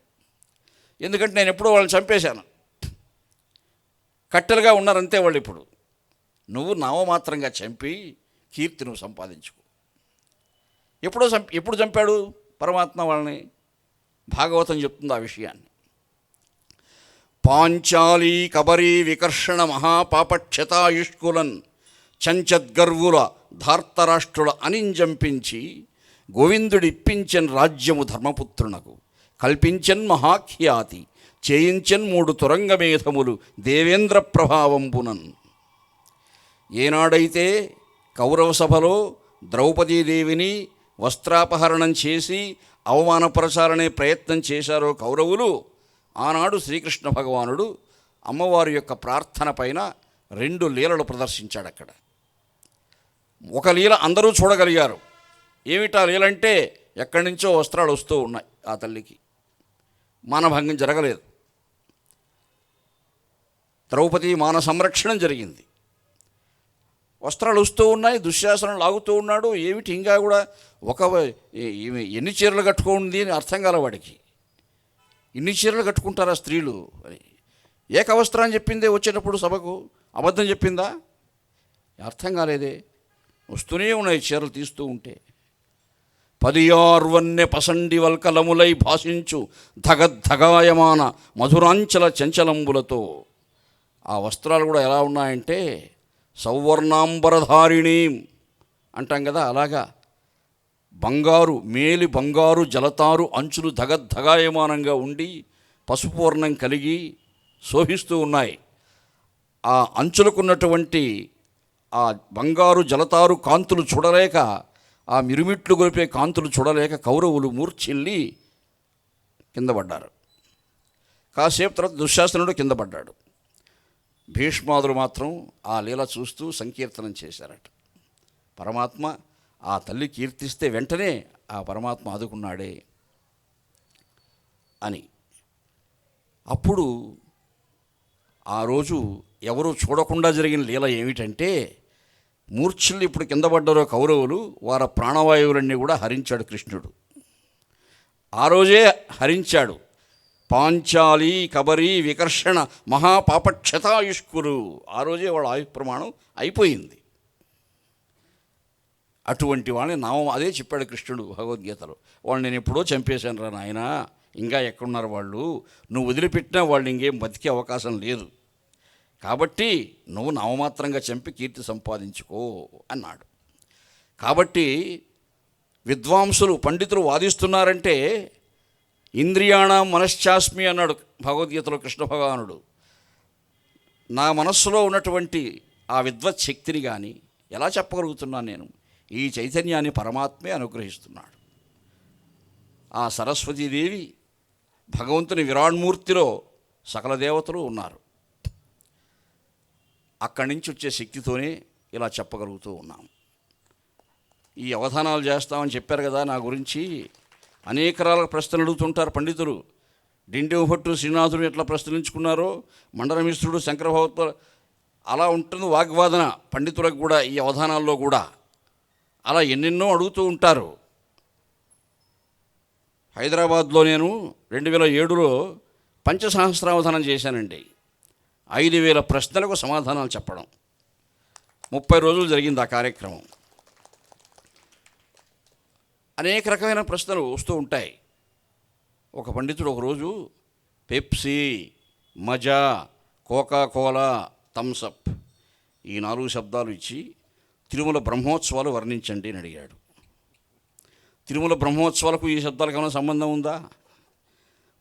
ఎందుకంటే నేను ఎప్పుడో వాళ్ళని చంపేశాను, కట్టెలుగా ఉన్నారంతే వాళ్ళు. ఇప్పుడు నువ్వు నామమాత్రంగా చంపి కీర్తి నువ్వు సంపాదించుకో. ఎప్పుడు చంపాడు పరమాత్మ వాళ్ళని? భాగవతం చెప్తుంది ఆ విషయాన్ని. పాంచాలీ కబరీ వికర్షణ మహాపాపక్షతాయుష్కులన్ చంచద్గర్వుల ధార్తరాష్ట్రుల అనింజంపించి గోవిందుడిప్పించెన్ రాజ్యము ధర్మపుత్రునకు కల్పించెన్ మహాఖ్యాతి చేయించెన్ 3 తురంగమేధములు దేవేంద్ర ప్రభావంబునన్. ఏనాడైతే కౌరవ సభలో ద్రౌపదీదేవిని వస్త్రాపహరణం చేసి అవమానపరచాలనే ప్రయత్నం చేశారో కౌరవులు, ఆనాడు శ్రీకృష్ణ భగవానుడు అమ్మవారి యొక్క ప్రార్థన పైన 2 లీలలు ప్రదర్శించాడు అక్కడ. ఒక లీల అందరూ చూడగలిగారు. ఏమిటా లీలంటే, ఎక్కడి నుంచో వస్త్రాలు వస్తూ ఉన్నాయి ఆ తల్లికి, మానభంగం జరగలేదు. ద్రౌపది మాన సంరక్షణం జరిగింది. వస్త్రాలు వస్తూ ఉన్నాయి, దుశ్శాసనం లాగుతూ ఉన్నాడు. ఏమిటి ఇంకా కూడా ఎన్ని చీరలు కట్టుకోండి అని అర్థం కాల వాడికి. ఇన్ని చీరలు కట్టుకుంటారా స్త్రీలు అని. ఏకవస్త్రం అని చెప్పిందే వచ్చేటప్పుడు సభకు, అబద్ధం చెప్పిందా? అర్థం కాలేదే. వస్తూనే ఉన్నాయి చీరలు తీస్తూ ఉంటే. 16 పసండి వల్కలములై భాషించు ధగద్ధగాయమాన మధురాంచల చంచలంబులతో. ఆ వస్త్రాలు కూడా ఎలా ఉన్నాయంటే సౌవర్ణాంబరధారిణి అంటాం కదా, అలాగా బంగారు, మేలి బంగారు జలతారు అంచులు ధగద్ధగాయమానంగా ఉండి పసుపు వర్ణం కలిగి శోభిస్తూ ఉన్నాయి. ఆ అంచులకున్నటువంటి ఆ బంగారు జలతారు కాంతులు చూడలేక, ఆ మిరుమిట్లు గొలిపే కాంతులు చూడలేక కౌరవులు మూర్ఛిల్లి కింద పడ్డారు. కాసేపు తర్వాత దుశ్శాసనుడు కింద పడ్డాడు. భీష్మాదులు మాత్రం ఆ లీల చూస్తూ సంకీర్తనం చేశారట. పరమాత్మ ఆ తల్లి కీర్తిస్తే వెంటనే ఆ పరమాత్మ ఆదుకున్నాడే అని. అప్పుడు ఆ రోజు ఎవరూ చూడకుండా జరిగిన లీల ఏమిటంటే, మూర్ఛులు ఇప్పుడు కింద పడ్డారో కౌరవులు, వారి ప్రాణవాయువులన్నీ కూడా హరించాడు కృష్ణుడు. ఆ రోజే హరించాడు. పాంచాలి కబరీ వికర్షణ మహాపాపక్షతాయుష్కులు, ఆ రోజే వాళ్ళ ఆయు ప్రమాణం అయిపోయింది. అటువంటి వాళ్ళని నామం అదే చెప్పాడు కృష్ణుడు భగవద్గీతలో. వాళ్ళు నేను ఎప్పుడో చంపేశాను రా నాయన, ఇంకా ఎక్కడున్నారు వాళ్ళు, నువ్వు వదిలిపెట్టినా వాళ్ళు ఇంకేం బతికే అవకాశం లేదు, కాబట్టి నువ్వు నామమాత్రంగా చంపి కీర్తి సంపాదించుకో అన్నాడు. కాబట్టి విద్వాంసులు పండితులు వాదిస్తున్నారంటే, ఇంద్రియాణం మనశ్చాస్మి అన్నాడు భగవద్గీతలో కృష్ణ భగవానుడు. నా మనస్సులో ఉన్నటువంటి ఆ విద్వత్ శక్తిని కానీ ఎలా చెప్పగలుగుతున్నాను నేను? ఈ చైతన్యాన్ని పరమాత్మే అనుగ్రహిస్తున్నాడు. ఆ సరస్వతీదేవి భగవంతుని విరాణ్మూర్తిలో సకల దేవతలు ఉన్నారు. అక్కడి నుంచి వచ్చే శక్తితోనే ఇలా చెప్పగలుగుతూ ఉన్నాం. ఈ అవధానాలు చేస్తామని చెప్పారు కదా నా గురించి. అనేక రకాల ప్రశ్నలు అడుగుతుంటారు పండితులు. డిండివ భట్టు శ్రీనాథుడు ఎట్లా ప్రశ్నించుకున్నారో, మండలమిశ్రుడు శంకర భగవత్పాద, అలా ఉంటుంది వాగ్వాదన పండితులకు కూడా ఈ అవధానాల్లో కూడా. అలా ఎన్నెన్నో అడుగుతూ ఉంటారు. హైదరాబాద్లో నేను 2007లో పంచసహస్రావధానం చేశానండి. 5000 ప్రశ్నలకు సమాధానాలు చెప్పడం. 30 రోజులు జరిగింది ఆ కార్యక్రమం. అనేక రకమైన ప్రశ్నలు వస్తూ ఉంటాయి. ఒక పండితుడు ఒకరోజు పెప్సీ, మజా, కోకా-కోలా, థమ్సప్ ఈ 4 శబ్దాలు ఇచ్చి తిరుమల బ్రహ్మోత్సవాలు వర్ణించండి అని అడిగాడు. తిరుమల బ్రహ్మోత్సవాలకు ఈ శబ్దాలకు ఏమైనా సంబంధం ఉందా?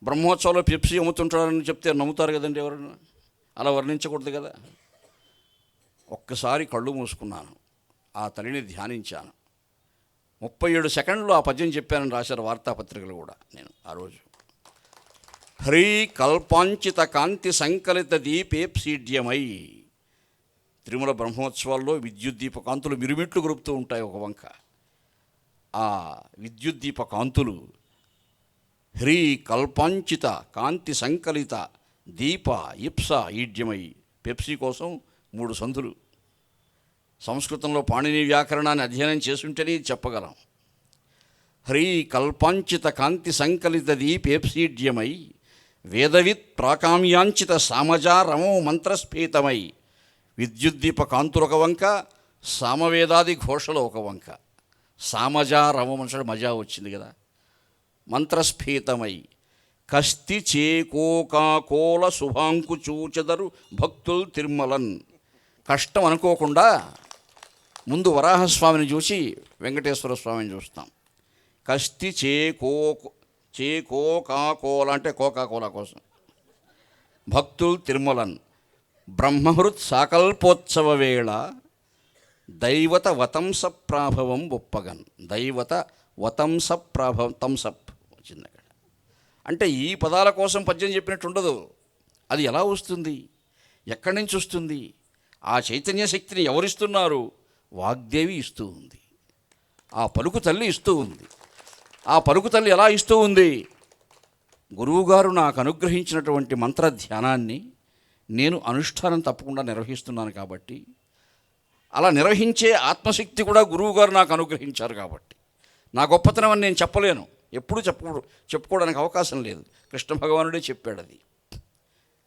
బ్రహ్మోత్సవాల్లో పెప్సీ అమ్ముతుంటారని చెప్తే నమ్ముతారు కదండి ఎవరైనా? అలా వర్ణించకూడదు కదా. ఒక్కసారి కళ్ళు మూసుకున్నాను, ఆ తల్లిని ధ్యానించాను. 37 సెకండ్లు ఆ పద్యం చెప్పానని రాశారు వార్తాపత్రికలు కూడా. నేను ఆ రోజు హ్రీ కల్పాంచిత కాంతి సంకలిత దీపేప్సీడ్యమై తిరుమల బ్రహ్మోత్సవాల్లో విద్యుత్ దీప కాంతులు మిరుమిట్లు గొరుపుతూ ఉంటాయి ఒక వంక. ఆ విద్యుత్ దీప కాంతులు హ్రీ కల్పాంచిత కాంతి సంకలిత దీప ఇప్స ఈడ్యమై. పెప్సీ కోసం 3 సంధులు. సంస్కృతంలో పాణిని వ్యాకరణాన్ని అధ్యయనం చేసుంటేనే చెప్పగలం. హ్రీ కల్పాంచిత కాంతి సంకలిత దీపేప్సీడ్యమై వేదవిత్ ప్రాకామ్యాంచిత సామజారమో మంత్రస్ఫీతమై. విద్యుద్దీప కాంతులు ఒక వంక, సామవేదాది ఘోషలు ఒక వంక. సామజారమం అంటే మజా వచ్చింది కదా. మంత్రస్ఫీతమై కస్తి చేకోకాకోల శుభాంకు చూచెదరు భక్తులు తిరుమలన్. కష్టం అనుకోకుండా ముందు వరాహస్వామిని చూసి వెంకటేశ్వర స్వామిని చూస్తాం. కస్తి చేకోకాకోల అంటే కోకాకోలా కోసం. భక్తులు తిరుమలన్ బ్రహ్మహృత్ సాకల్పోత్సవ వేళ దైవత వతంస ప్రాభవం ఒప్పగన్. దైవత వతంస ప్రాభవం, తంసప్ వచ్చింది అక్కడ. అంటే ఈ పదాల కోసం పద్యం చెప్పినట్టు ఉండదు. అది ఎలా వస్తుంది, ఎక్కడి నుంచి వస్తుంది? ఆ చైతన్య శక్తిని ఎవరిస్తున్నారు? వాగ్దేవి ఇస్తూ ఉంది. ఆ పలుకు తల్లి ఇస్తూ ఉంది. ఆ పలుకు తల్లి ఎలా ఇస్తూ ఉంది? గురువుగారు నాకు అనుగ్రహించినటువంటి మంత్ర ధ్యానాన్ని నేను అనుష్ఠానం తప్పకుండా నిర్వహిస్తున్నాను కాబట్టి, అలా నిర్వహించే ఆత్మశక్తి కూడా గురువుగారు నాకు అనుగ్రహించారు కాబట్టి నా గొప్పతనం అని నేను చెప్పలేను. ఎప్పుడూ చెప్పుకోవడానికి అవకాశం లేదు. కృష్ణ భగవానుడే చెప్పాడు అది.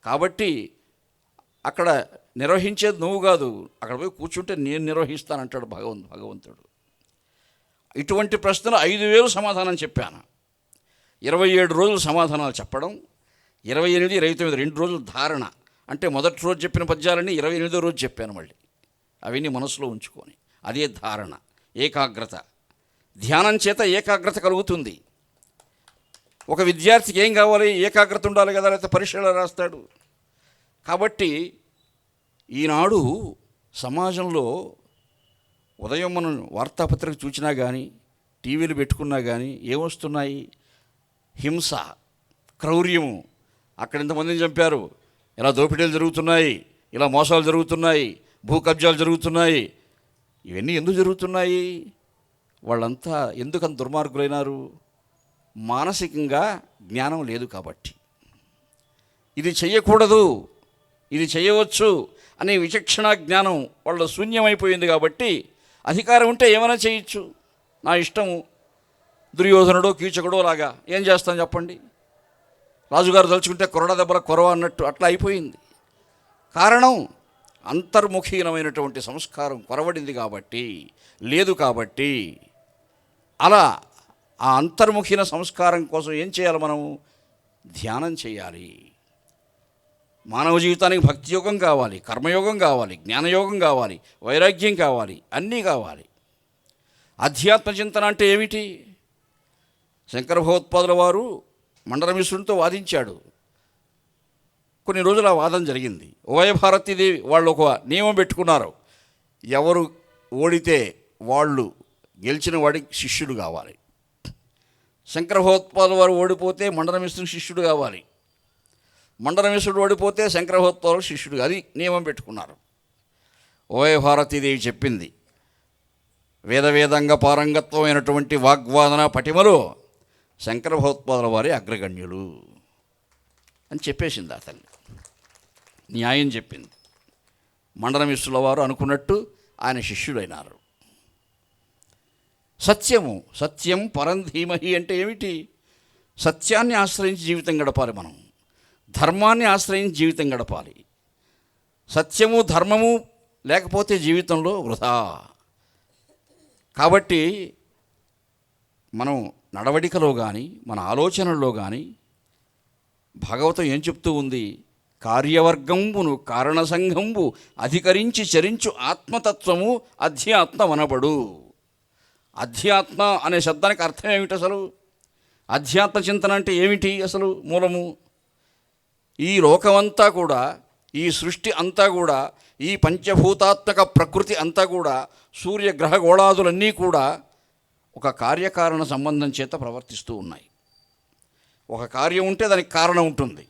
కాబట్టి అక్కడ నిర్వహించేది నువ్వు కాదు, అక్కడ పోయి కూర్చుంటే నేను నిర్వహిస్తానంటాడు భగవంతుడు. ఇటువంటి ప్రశ్నలు 5000 సమాధానం చెప్పాను. 27 రోజులు సమాధానాలు చెప్పడం, 28, 29 2 రోజులు ధారణ. అంటే మొదటి రోజు చెప్పిన పద్యాలన్నీ 28వ రోజు చెప్పాను మళ్ళీ. అవన్నీ మనసులో ఉంచుకొని అదే ధారణ, ఏకాగ్రత. ధ్యానం చేత ఏకాగ్రత కలుగుతుంది. ఒక విద్యార్థికి ఏం కావాలి? ఏకాగ్రత ఉండాలి కదా, లేకపోతే పరీక్షలు రాస్తాడు. కాబట్టి ఈనాడు సమాజంలో ఉదయం మనం వార్తాపత్రిక చూసినా కానీ, టీవీలు పెట్టుకున్నా కానీ ఏమొస్తున్నాయి? హింస, క్రౌర్యము. అక్కడ ఇంతమందిని చంపారు, ఇలా దోపిడీలు జరుగుతున్నాయి, ఇలా మోసాలు జరుగుతున్నాయి, భూ కబ్జాలు జరుగుతున్నాయి. ఇవన్నీ ఎందుకు జరుగుతున్నాయి? వాళ్ళంతా ఎందుకంత దుర్మార్గులైనారు? మానసికంగా జ్ఞానం లేదు కాబట్టి. ఇది చెయ్యకూడదు, ఇది చేయవచ్చు అనే విచక్షణ జ్ఞానం వాళ్ళ శూన్యమైపోయింది కాబట్టి అధికారం ఉంటే ఏమైనా చేయొచ్చు, నా ఇష్టము. దుర్యోధనుడో కీచకుడో లాగా ఏం చేస్తాను చెప్పండి? రాజుగారు తలుచుకుంటే కొరడ దెబ్బల కొరవ అన్నట్టు అట్లా అయిపోయింది. కారణం అంతర్ముఖీనమైనటువంటి సంస్కారం కొరవడింది కాబట్టి, లేదు కాబట్టి. అలా ఆ అంతర్ముఖీన సంస్కారం కోసం ఏం చేయాలి? మనం ధ్యానం చేయాలి. మానవ జీవితానికి భక్తి యోగం కావాలి, కర్మయోగం కావాలి, జ్ఞానయోగం కావాలి, వైరాగ్యం కావాలి, అన్నీ కావాలి. అధ్యాత్మ చింతన అంటే ఏమిటి? శంకర భగవత్పాదుల వారు మండలమిశ్రునితో వాదించాడు. కొన్ని రోజులు ఆ వాదన జరిగింది. ఉభయభారతీదేవి వాళ్ళు ఒక నియమం పెట్టుకున్నారు. ఎవరు ఓడితే వాళ్ళు గెలిచిన వాడికి శిష్యుడు కావాలి. శంకర భగవత్పాదుల వారు ఓడిపోతే మండలమిశ్రునికి శిష్యుడు కావాలి. మండలమిశ్రుడు ఓడిపోతే శంకర భగవత్పాదులు శిష్యుడు. అది నియమం పెట్టుకున్నారు. ఉభయభారతీదేవి చెప్పింది, వేదవేదంగ పారంగత్వమైనటువంటి వాగ్వాదన పటిమలో శంకర భగవత్పాదుల వారి అగ్రగణ్యులు అని చెప్పేసింది ఆ తల్లి. న్యాయం చెప్పింది. మండలమిశ్రుల వారు అనుకున్నట్టు ఆయన శిష్యుడైనారు. సత్యము, సత్యం పరం ధీమహి అంటే ఏమిటి? సత్యాన్ని ఆశ్రయించి జీవితం గడపాలి. మనం ధర్మాన్ని ఆశ్రయించి జీవితం గడపాలి. సత్యము ధర్మము లేకపోతే జీవితంలో వృధా. కాబట్టి మనం నడవడికలో కానీ మన ఆలోచనల్లో కానీ భాగవతం ఏం చెప్తూ ఉంది? కార్యవర్గంబును కారణసంఘంబు అధికరించి చరించు ఆత్మతత్వము అధ్యాత్మమనబడు. అధ్యాత్మ అనే శబ్దానికి అర్థం ఏమిటి అసలు? అధ్యాత్మ చింతన అంటే ఏమిటి అసలు? మూలము ఈ లోకమంతా కూడా, ఈ సృష్టి అంతా కూడా, ఈ పంచభూతాత్మక ప్రకృతి అంతా కూడా, సూర్యగ్రహ గోళాదులన్నీ కూడా ఒక కార్యకారణ సంబంధం చేత ప్రవర్తిస్తూ ఉన్నాయి. ఒక కార్యం ఉంటే దానికి కారణం ఉంటుంది,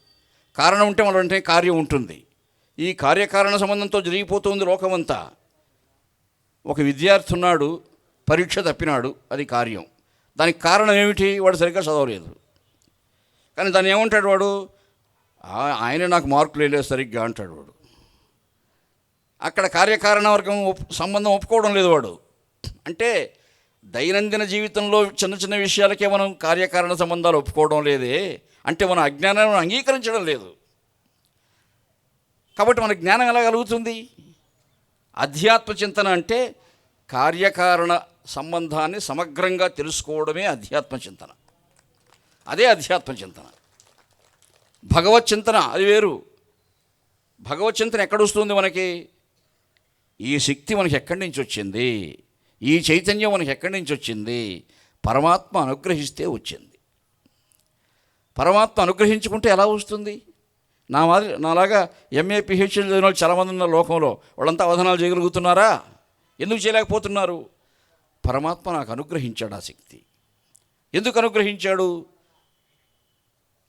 కారణం ఉంటే మన వెంటనే కార్యం ఉంటుంది. ఈ కార్యకారణ సంబంధంతో జరిగిపోతుంది లోకమంతా. ఒక విద్యార్థి ఉన్నాడు, పరీక్ష తప్పినాడు, అది కార్యం. దానికి కారణం ఏమిటి? వాడు సరిగ్గా చదవలేదు. కానీ దాన్ని ఏమంటాడు వాడు? ఆయనే నాకు మార్కులు వేయలేదు సరిగ్గా అంటాడు వాడు. అక్కడ కార్యకారణ వర్గం సంబంధం ఒప్పుకోవడం లేదు వాడు. అంటే దైనందిన జీవితంలో చిన్న చిన్న విషయాలకే మనం కార్యకారణ సంబంధాలు ఒప్పుకోవడం లేదే, అంటే మన అజ్ఞానాన్ని అంగీకరించడం లేదు. కాబట్టి మన జ్ఞానం ఎలా కలుగుతుంది? అధ్యాత్మ చింతన అంటే కార్యకారణ సంబంధాన్ని సమగ్రంగా తెలుసుకోవడమే అధ్యాత్మ చింతన. అదే అధ్యాత్మ చింతన. భగవత్ చింతన అది వేరు. భగవత్ చింతన ఎక్కడొస్తుంది మనకి? ఈ శక్తి మనకి ఎక్కడి నుంచి వచ్చింది? ఈ చైతన్యం మనకి ఎక్కడి నుంచి వచ్చింది? పరమాత్మ అనుగ్రహిస్తే వచ్చింది. పరమాత్మ అనుగ్రహించుకుంటే ఎలా వస్తుంది? నాలాగా ఎంఏ పిహెచ్డీ చదివిన వాళ్ళు చాలామంది ఉన్న లోకంలో వాళ్ళంతా అవధానాలు చేయగలుగుతున్నారా? ఎందుకు చేయలేకపోతున్నారు? పరమాత్మ నాకు అనుగ్రహించాడు ఆ శక్తి. ఎందుకు అనుగ్రహించాడు?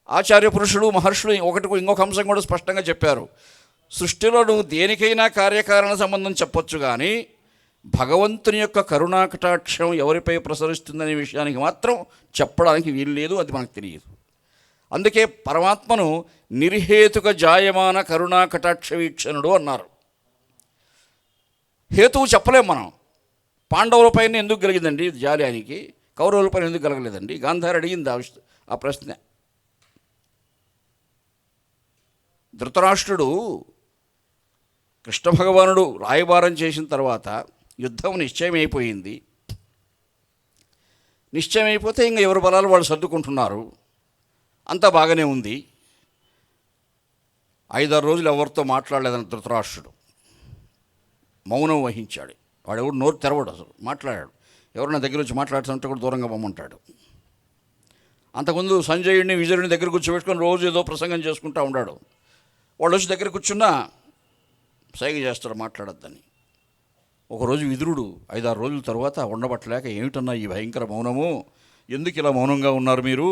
ఆచార్య పురుషులు మహర్షులు ఇంకొక అంశం కూడా స్పష్టంగా చెప్పారు. సృష్టిలో నువ్వు దేనికైనా కార్యకారణ సంబంధం చెప్పొచ్చు, కానీ భగవంతుని యొక్క కరుణాకటాక్షం ఎవరిపై ప్రసరిస్తుందనే విషయానికి మాత్రం చెప్పడానికి వీలు లేదు, అది మనకు తెలియదు. అందుకే పరమాత్మను నిర్హేతుక జాయమాన కరుణాకటాక్ష వీక్షణుడు అన్నారు. హేతువు చెప్పలేం మనం. పాండవులపైన ఎందుకు కలిగిందండి జాలి ఆయనకి, కౌరవులపైన ఎందుకు కలగలేదండి? గాంధారి అడిగింది ఆ ప్రశ్న. ధృతరాష్ట్రుడు కృష్ణ భగవానుడు రాయబారం చేసిన తర్వాత యుద్ధం నిశ్చయమైపోయింది. నిశ్చయమైపోతే ఇంకా ఎవరి బలాలు వాళ్ళు సర్దుకుంటున్నారు, అంతా బాగానే ఉంది. 5-6 రోజులు ఎవరితో మాట్లాడలేదని ధృతరాష్ట్రుడు మౌనం వహించాడు. వాడు ఎవడు నోరు తెరవడు, అసలు మాట్లాడాడు. ఎవరైనా దగ్గర వచ్చి మాట్లాడుతుంటే కూడా దూరంగా పొమ్మంటాడు. అంతకుముందు సంజయుడిని విజయుడిని దగ్గర కూర్చోబెట్టుకొని రోజు ఏదో ప్రసంగం చేసుకుంటూ ఉన్నాడు. వాళ్ళు వచ్చి దగ్గర కూర్చున్నా సైగ చేస్తాడు మాట్లాడద్దని. ఒకరోజు విదురుడు 5-6 రోజుల తర్వాత ఉండబట్టలేక, ఏమిటన్నా ఈ భయంకర మౌనము, ఎందుకు ఇలా మౌనంగా ఉన్నారు మీరు,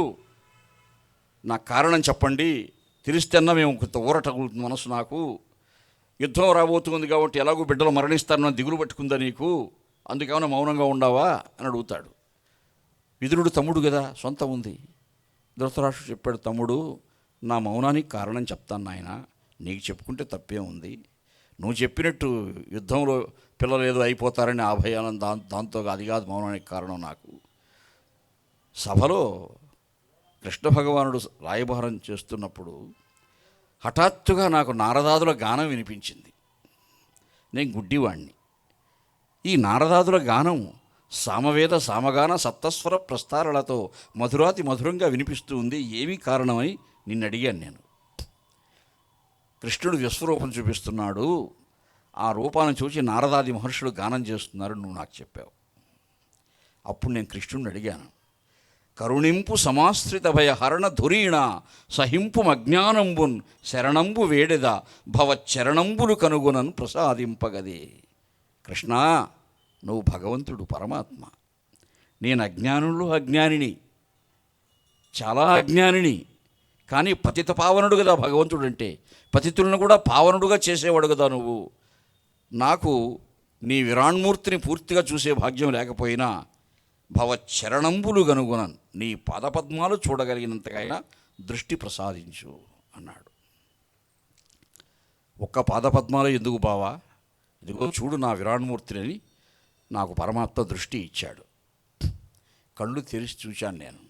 నాకు కారణం చెప్పండి, తెలిస్తేన్నా మేము కొంత ఊరట మనసు, నాకు యుద్ధం రాబోతుంది కాబట్టి ఎలాగో బిడ్డలు మరణిస్తారని దిగులు పట్టుకుందా నీకు, అందుకేమైనా మౌనంగా ఉండవా అని అడుగుతాడు. విదురుడు తమ్ముడు కదా, సొంతం ఉంది. ధృతరాష్ట్రుడు చెప్పాడు, తమ్ముడు నా మౌనానికి కారణం చెప్తాను నాయన, నీకు చెప్పుకుంటే తప్పే ఉంది. నువ్వు చెప్పినట్టు యుద్ధంలో పిల్లలు ఏదో అయిపోతారని ఆ భయాలను దాంతో అది కాదు మౌనానికి కారణం. నాకు సభలో కృష్ణ భగవానుడు రాయబారం చేస్తున్నప్పుడు హఠాత్తుగా నాకు నారదాదుల గానం వినిపించింది. నేను గుడ్డివాణ్ణి. ఈ నారదాదుల గానం సామవేద సామగాన సప్తస్వర ప్రస్తారాలతో మధురాతి మధురంగా వినిపిస్తూ ఉంది. ఏమీ కారణమని నిన్ను అడిగాను నేను. కృష్ణుడు విశ్వరూపం చూపిస్తున్నాడు, ఆ రూపాన్ని చూసి నారదాది మహర్షులు గానం చేస్తున్నారు, నువ్వు నాకు చెప్పావు. అప్పుడు నేను కృష్ణుడిని అడిగాను, కరుణింపు సమాశ్రిత భయ హరణ ధురీణ సహింపు అజ్ఞానంబున్ శరణంబు వేడెద భవచ్చరణంబులు కనుగొనను ప్రసాదింపగదే. కృష్ణ, నువ్వు భగవంతుడు పరమాత్మ, నేను అజ్ఞానుల్లో అజ్ఞానిని, చాలా అజ్ఞానిని. కానీ పతిత పావనుడు కదా భగవంతుడు అంటే, పతితులను కూడా పావనుడుగా చేసేవాడు కదా నువ్వు. నాకు నీ విరాణ్మూర్తిని పూర్తిగా చూసే భాగ్యం లేకపోయినా భవచ్చరణంబులు గనుగునన్, నీ పాదపద్మాలు చూడగలిగినంతకైనా దృష్టి ప్రసాదించు అన్నాడు. ఒక్క పాదపద్మాలు ఎందుకు బావా, ఇదిగో చూడు నా విరాణ్మూర్తిని, నాకు పరమాత్మ దృష్టి ఇచ్చాడు. కళ్ళు తెరిచి చూశాను నేను.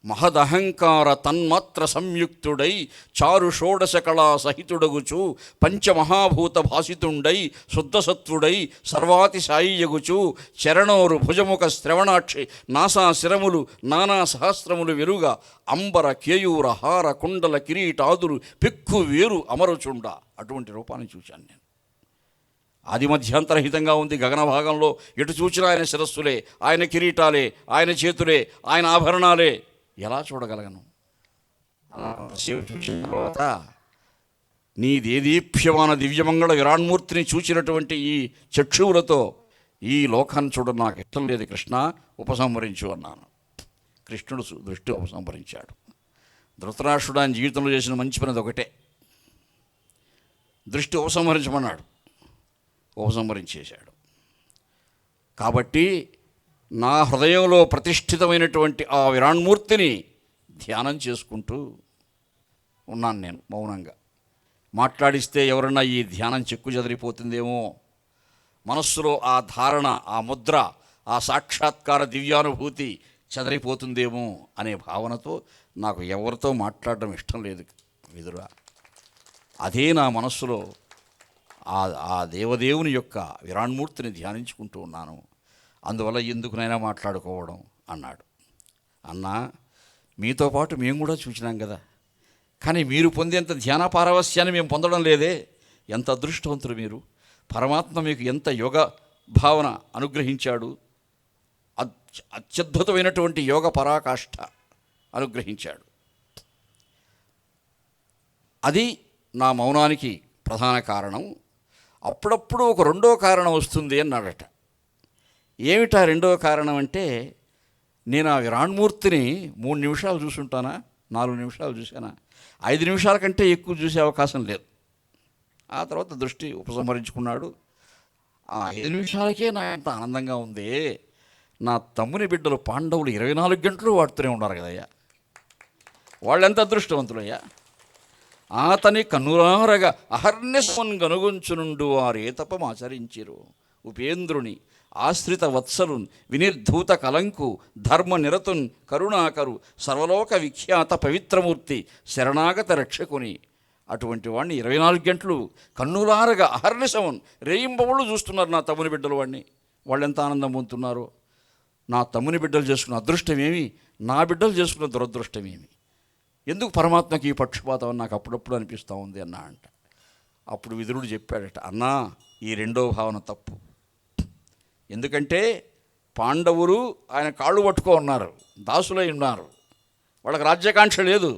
మహదహంకార తన్మాత్ర సంయుక్తుడై చారు షోడశ కళా సహితుడగుచు పంచమహాభూత భాసితుండై శుద్ధసత్వుడై సర్వాతిశాయియగుచు చరణోరు భుజముఖ శ్రవణాక్షి నాసా శిరములు నానా సహస్రములు వెరుగా అంబర కేయూర హార కుండల కిరీటాదులు పిక్కు వేరు అమరుచుండ. అటువంటి రూపాన్ని చూశాను నేను. ఆది మధ్యాంతరహితంగా ఉంది గగన భాగంలో. ఎటు చూచినా ఆయన శిరస్సులే, ఆయన కిరీటాలే, ఆయన చేతులే, ఆయన ఆభరణాలే. ఎలా చూడగలను? తర్వాత నీ దేదీప్యమాన దివ్యమంగళ విరాణ్మూర్తిని చూచినటువంటి ఈ చక్షువులతో ఈ లోకాన్ని చూడడం నాకు ఇష్టం లేదు కృష్ణ, ఉపసంహరించు అన్నాను. కృష్ణుడు దృష్టి ఉపసంహరించాడు. ధృతరాష్ట్రుడు ఆయన జీవితంలో చేసిన మంచి పని ఒకటే, దృష్టి ఉపసంహరించమన్నాడు, ఉపసంహరించేశాడు. కాబట్టి నా హృదయంలో ప్రతిష్ఠితమైనటువంటి ఆ విరాణ్మూర్తిని ధ్యానం చేసుకుంటూ ఉన్నాను నేను మౌనంగా. మాట్లాడిస్తే ఎవరన్నా ఈ ధ్యానం చెక్కు చెదిరిపోతుందేమో, మనస్సులో ఆ ధారణ, ఆ ముద్ర, ఆ సాక్షాత్కార దివ్యానుభూతి చెదరిపోతుందేమో అనే భావనతో నాకు ఎవరితో మాట్లాడడం ఇష్టం లేదు ఎదురుగా. అదే నా మనస్సులో ఆ దేవదేవుని యొక్క విరాణ్మూర్తిని ధ్యానించుకుంటూ ఉన్నాను. అందువల్ల ఎందుకునైనా మాట్లాడుకోవడం అన్నాడు. అన్నా, మీతో పాటు మేము కూడా చూసినాం కదా, కానీ మీరు పొందేంత ధ్యాన పారవస్యాన్ని మేము పొందడం లేదే. ఎంత అదృష్టవంతులు మీరు! పరమాత్మ మీకు ఎంత యోగ భావన అనుగ్రహించాడు, అత్యద్భుతమైనటువంటి యోగ పరాకాష్ఠ అనుగ్రహించాడు. అది నా మౌనానికి ప్రధాన కారణం. అప్పుడప్పుడు ఒక రెండో కారణం వస్తుంది అన్నాడట. ఏమిటా రెండో కారణం అంటే, నేను ఆ విరాణ్మూర్తిని 3 నిమిషాలు చూసుంటానా, 4 నిమిషాలు చూసానా, 5 నిమిషాల కంటే ఎక్కువ చూసే అవకాశం లేదు. ఆ తర్వాత దృష్టి ఉపసంహరించుకున్నాడు. ఆ 5 నిమిషాలకే నాకు ఎంత ఆనందంగా ఉంది. నా తమ్ముని బిడ్డలు పాండవులు 24 గంటలు వాడుతూనే ఉన్నారు కదయ్యా, వాళ్ళెంత అదృష్టవంతులయ్యా. ఆతని కన్నులారగా అహర్నిశమన్ గనుగుంచునుండు వారు ఏ తపమాచరించిరు. ఉపేంద్రుని ఆశ్రిత వత్సలు వినిర్ధూత కలంకు ధర్మ నిరతున్ కరుణాకరు సర్వలోక విఖ్యాత పవిత్రమూర్తి శరణాగత రక్షకుని. అటువంటి వాడిని 24 గంటలు కన్నులారగా అహర్నిశమన్ రేయింబవుళ్ళు చూస్తున్నారు నా తమ్ముని బిడ్డలు. వాడిని వాళ్ళు ఎంత ఆనందం పొందుతున్నారో. నా తమ్ముని బిడ్డలు చేసుకున్న అదృష్టమేమి, నా బిడ్డలు చేసుకున్న దురదృష్టమేమి. ఎందుకు పరమాత్మకి ఈ పక్షపాతం అని నాకు అప్పుడప్పుడు అనిపిస్తూ ఉంది అన్నా అంట. అప్పుడు విదురుడు చెప్పాడట, అన్నా, ఈ రెండో భావన తప్పు. ఎందుకంటే పాండవులు ఆయన కాళ్ళు పట్టుకో ఉన్నారు, దాసులై ఉన్నారు, వాళ్ళకి రాజ్యాకాంక్ష లేదు.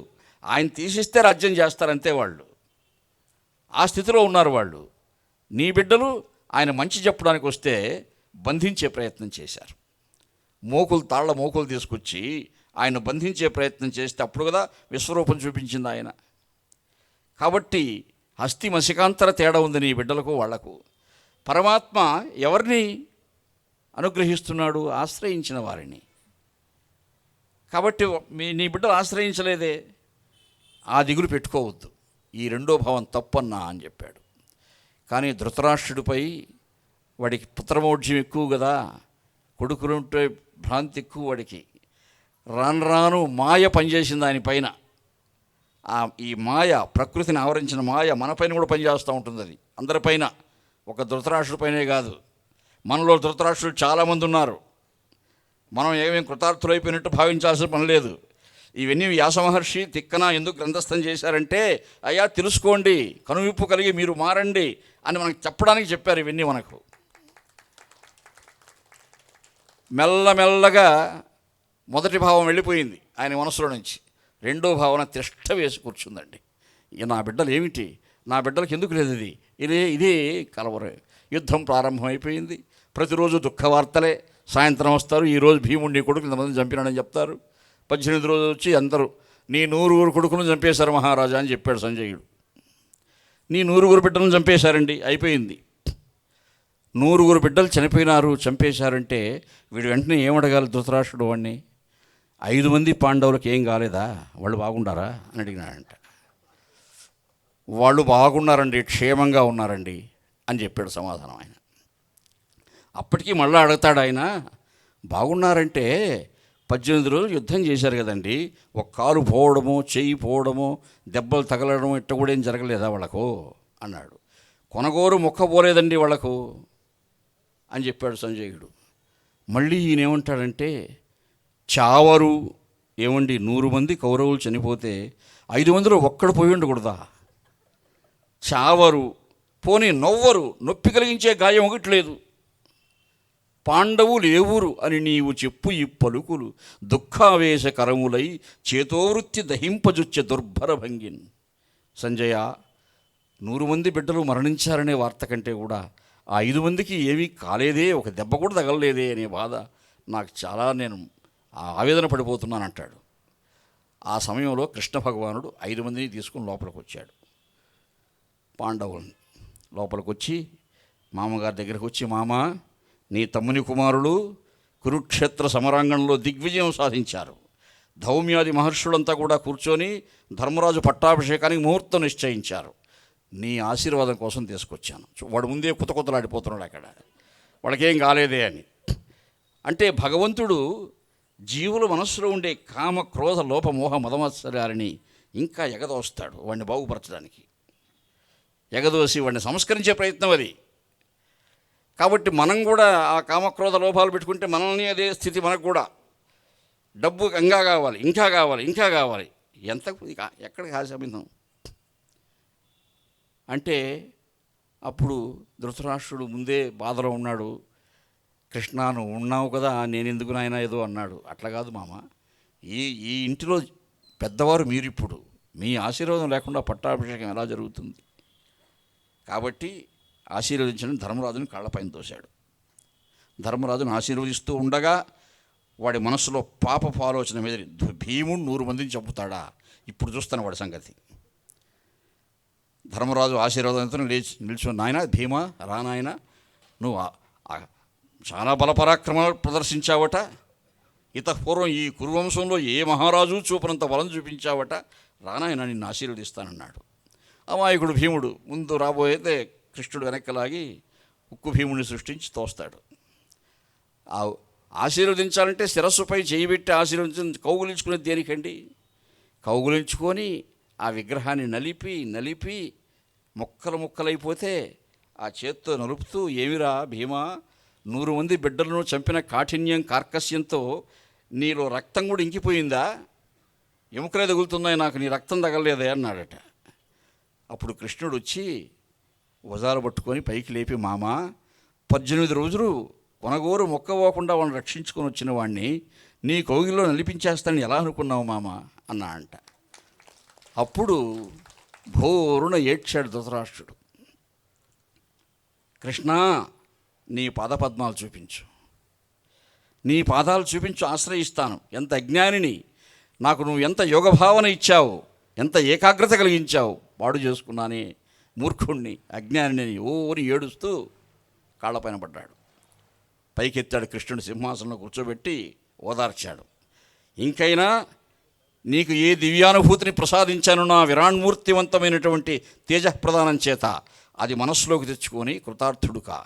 ఆయన తీసిస్తే రాజ్యం చేస్తారంతే. వాళ్ళు ఆ స్థితిలో ఉన్నారు వాళ్ళు. నీ బిడ్డలు ఆయన మంచి చెప్పడానికి వస్తే బంధించే ప్రయత్నం చేశారు. తాళ్ళ మోకులు తీసుకొచ్చి ఆయన బంధించే ప్రయత్నం చేస్తే అప్పుడు కదా విశ్వరూపం చూపించింది ఆయన. కాబట్టి హస్తి మసికాంతర తేడా ఉంది నీ బిడ్డలకు వాళ్లకు. పరమాత్మ ఎవరిని అనుగ్రహిస్తున్నాడు? ఆశ్రయించిన వారిని. కాబట్టి నీ బిడ్డలు ఆశ్రయించలేదే, ఆ దిగులు పెట్టుకోవద్దు. ఈ రెండో భావం తప్పన్నా అని చెప్పాడు. కానీ ధృతరాష్ట్రుడిపై వాడికి పుత్రమౌఢ్యం ఎక్కువ కదా, కొడుకులుంటే భ్రాంతి ఎక్కువ వాడికి. రాను రాను మాయ పనిచేసింది ఆయన పైన. ఈ మాయ, ప్రకృతిని ఆవరించిన మాయ మన పైన కూడా పనిచేస్తూ ఉంటుంది. అది అందరిపైన, ఒక ధృతరాష్ట్రుడిపైనే కాదు. మనలో ధృతరాష్ట్రులు చాలామంది ఉన్నారు. మనం ఏమేమి కృతార్థులైపోయినట్టు భావించాల్సిన పని లేదు. ఇవన్నీ వ్యాస మహర్షి తిక్కన ఎందుకు గ్రంథస్థం చేశారంటే, అయ్యా తెలుసుకోండి, కనువిప్పు కలిగి మీరు మారండి అని మనకు చెప్పడానికి చెప్పారు. ఇవన్నీ మనకు మెల్లమెల్లగా మొదటి భావం వెళ్ళిపోయింది ఆయన మనసులో నుంచి. రెండో భావన తిష్ట వేసి కూర్చుందండి. నా బిడ్డలు ఏమిటి, నా బిడ్డలకు ఎందుకు లేదు ఇదే కలవరం. యుద్ధం ప్రారంభమైపోయింది. ప్రతిరోజు దుఃఖవార్తలే. సాయంత్రం వస్తారు, ఈరోజు భీముడిని కొడుకు ఇంతమంది చంపినాడని చెప్తారు. 18 రోజు వచ్చి అందరూ నీ 100 కొడుకులను చంపేశారు మహారాజా అని చెప్పాడు సంజయుడు. నీ 100 బిడ్డలను చంపేశారండి, అయిపోయింది. 100 బిడ్డలు చనిపోయినారు, చంపేశారంటే వీడు వెంటనే ఏమడగాలి ధృతరాష్ట్రుడు వాడిని? 5 మంది పాండవులకు ఏం కాలేదా, వాళ్ళు బాగుండారా అని అడిగినాడంట. వాళ్ళు బాగున్నారండి, క్షేమంగా ఉన్నారండి అని చెప్పాడు సమాధానం ఆయన. అప్పటికీ మళ్ళీ అడుగుతాడు ఆయన, బాగున్నారంటే 18 రోజులు యుద్ధం చేశారు కదండి, ఒక కాలు పోవడము, చెయ్యి పోవడము, దెబ్బలు తగలడము ఇట్ట కూడా ఏం జరగలేదా వాళ్ళకు అన్నాడు. కొనగోరు మొక్కపోలేదండి వాళ్ళకు అని చెప్పాడు సంజయుడు. మళ్ళీ ఈయనేమంటాడంటే, చావరు ఏమండి, 100 మంది కౌరవులు చనిపోతే 5 మందిలో ఒక్కడు పోయి ఉండకూడదా? చావరు, పోనీ నవ్వరు, నొప్పి కలిగించే గాయం ఒకటి లేదు. పాండవులు ఏవురు అని నీవు చెప్పు ఈ పలుకులు దుఃఖావేశకరములై చేతోవృత్తి దహింపజుచ్చే దుర్భర భంగిన్. సంజయ, 100 మంది బిడ్డలు మరణించారనే వార్త కంటే కూడా ఆ 5 మందికి ఏమీ కాలేదే, ఒక దెబ్బ కూడా తగలలేదే అనే బాధ నాకు చాలా, నేను ఆవేదన పడిపోతున్నాను అంటాడు. ఆ సమయంలో కృష్ణ భగవానుడు 5 మందిని తీసుకుని లోపలికి వచ్చాడు పాండవుల్ని. లోపలికి వచ్చి మామగారి దగ్గరికి వచ్చి, మామ, నీ తమ్ముని కుమారులు కురుక్షేత్ర సమరాంగణంలో దిగ్విజయం సాధించారు. ధౌమ్యాది మహర్షులంతా కూడా కూర్చొని ధర్మరాజు పట్టాభిషేకానికి ముహూర్తం నిశ్చయించారు. నీ ఆశీర్వాదం కోసం తీసుకొచ్చాను. వాడు ముందే కుతకుతలాడిపోతున్నాడు అక్కడ, వాళ్ళకేం కాలేదే అని. అంటే భగవంతుడు జీవుల మనస్సులో ఉండే కామ, క్రోధ, లోప, మోహ, మదమత్సరాలని ఇంకా ఎగదోస్తాడు వాడిని బాగుపరచడానికి. ఎగదోసి వాడిని సంస్కరించే ప్రయత్నం అది. కాబట్టి మనం కూడా ఆ కామక్రోధ లోపాలు పెట్టుకుంటే మనల్ని అదే స్థితి మనకు కూడా. డబ్బు ఇంకా కావాలి, ఇంకా కావాలి, ఇంకా కావాలి. ఎంత ఎక్కడికి ఆశమిందాం అంటే అప్పుడు ధృతరాష్ట్రుడు ముందే బాధలో ఉన్నాడు. కృష్ణ, నువ్వు ఉన్నావు కదా, నేను ఎందుకు నాయనా ఏదో అన్నాడు. అట్లా కాదు మామ, ఈ ఇంటిలో పెద్దవారు మీరిప్పుడు, మీ ఆశీర్వాదం లేకుండా పట్టాభిషేకం ఎలా జరుగుతుంది? కాబట్టి ఆశీర్వదించని ధర్మరాజుని కాళ్ళపైన తోశాడు. ధర్మరాజును ఆశీర్వదిస్తూ ఉండగా వాడి మనస్సులో పాపపు ఆలోచన మీద, భీముడు 100 మందిని చంపుతాడా? ఇప్పుడు చూస్తాను వాడి సంగతి. ధర్మరాజు ఆశీర్వాదంతో నిల్చుని, నాయన భీమా, రా నాయన, నువ్వు చాలా బలపరాక్రమాలు ప్రదర్శించావట. ఇతపూర్వం ఈ కురువంశంలో ఏ మహారాజు చూపనంత బలం చూపించావట. రానాయన, నిన్ను ఆశీర్వదిస్తానన్నాడు. అమాయకుడు భీముడు ముందు రాబోయేదే కృష్ణుడు వెనక్కలాగి ఉక్కు భీముడిని సృష్టించి తోస్తాడు. ఆశీర్వదించాలంటే శిరస్సుపై చేయబెట్టి ఆశీర్వదించి కౌగులించుకునేది దేనికండి? కౌగులించుకొని ఆ విగ్రహాన్ని నలిపి ముక్కలు ముక్కలైపోతే ఆ చేత్తో నలుపుతూ, ఏమిరా భీమా, 100 మంది బిడ్డలను చంపిన కాఠిన్యం, కార్కస్యంతో నీలో రక్తం కూడా ఇంకిపోయిందా? ఎముకలే తగులుతున్నాయి, నాకు నీ రక్తం తగలలేదే అన్నాడట. అప్పుడు కృష్ణుడు వచ్చి భుజాలు పట్టుకొని పైకి లేపి, మామ, 18 రోజులు కొనగోరు మొక్కపోకుండా వాళ్ళని రక్షించుకొని వచ్చిన వాడిని నీ కౌగిల్లో నలిపించేస్తానని ఎలా అనుకున్నావు మామ అన్నా అంట. అప్పుడు భోరున ఏడ్చాడు ధృతరాష్ట్రుడు. కృష్ణ, నీ పాదపద్మాలు చూపించు, నీ పాదాలు చూపించు, ఆశ్రయిస్తాను. ఎంత అజ్ఞానిని, నాకు నువ్వు ఎంత యోగభావన ఇచ్చావు, ఎంత ఏకాగ్రత కలిగించావు, పాడు చేసుకున్నానే, మూర్ఖుణ్ణి, అజ్ఞానిని ఓని ఏడుస్తూ కాళ్ళపైన పడ్డాడు. పైకెత్తాడు కృష్ణుడు, సింహాసనంలో కూర్చోబెట్టి ఓదార్చాడు. ఇంకైనా నీకు ఏ దివ్యానుభూతిని ప్రసాదించాను నా విరాణ్మూర్తివంతమైనటువంటి తేజప్రదానం చేత, అది మనస్సులోకి తెచ్చుకొని కృతార్థుడుకా,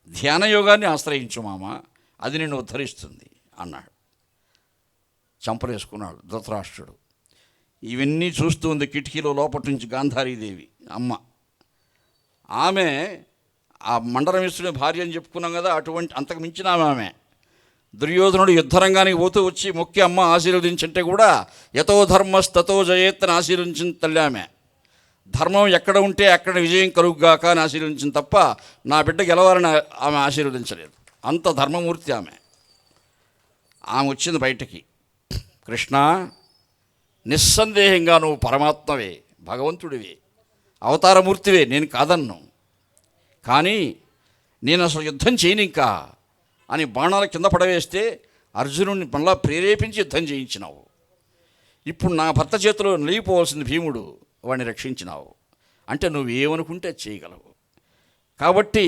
ధ్యానయోగాన్ని ఆశ్రయించు మామ, అది నిన్ను ఉద్ధరిస్తుంది అన్నాడు. చంపలేసుకున్నాడు ధృతరాష్ట్రుడు. ఇవన్నీ చూస్తూ ఉంది కిటికీలో లోపటి నుంచి గాంధారీదేవి అమ్మ. ఆమె ఆ మండలమిస్తున్న భార్య అని చెప్పుకున్నాం కదా, అటువంటి అంతకు మించిన ఆమె. దుర్యోధనుడు యుద్ధరంగానికి పోతూ వచ్చి మొక్కి అమ్మ ఆశీర్వదించంటే కూడా యతో ధర్మస్తతో జయేత్తని ఆశీర్వదించిన తల్లి ఆమె. ధర్మం ఎక్కడ ఉంటే అక్కడ విజయం కలుగుగాక అని ఆశీర్వదించిన తప్ప నా బిడ్డ గెలవాలని ఆమె ఆశీర్వదించలేదు. అంత ధర్మమూర్తి ఆమె. ఆమె వచ్చింది బయటికి. కృష్ణ, నిస్సందేహంగా నువ్వు పరమాత్మవే, భగవంతుడివే, అవతారమూర్తివే, నేను కాదన్ను. కానీ నేను అసలు యుద్ధం చేయను ఇంకా అని బాణాల కింద పడవేస్తే అర్జునుడిని మళ్ళా ప్రేరేపించి యుద్ధం చేయించినావు. ఇప్పుడు నా భర్త చేతిలో నలిగిపోవాల్సింది భీముడు, వాడిని రక్షించినావు. అంటే నువ్వేమనుకుంటే చేయగలవు. కాబట్టి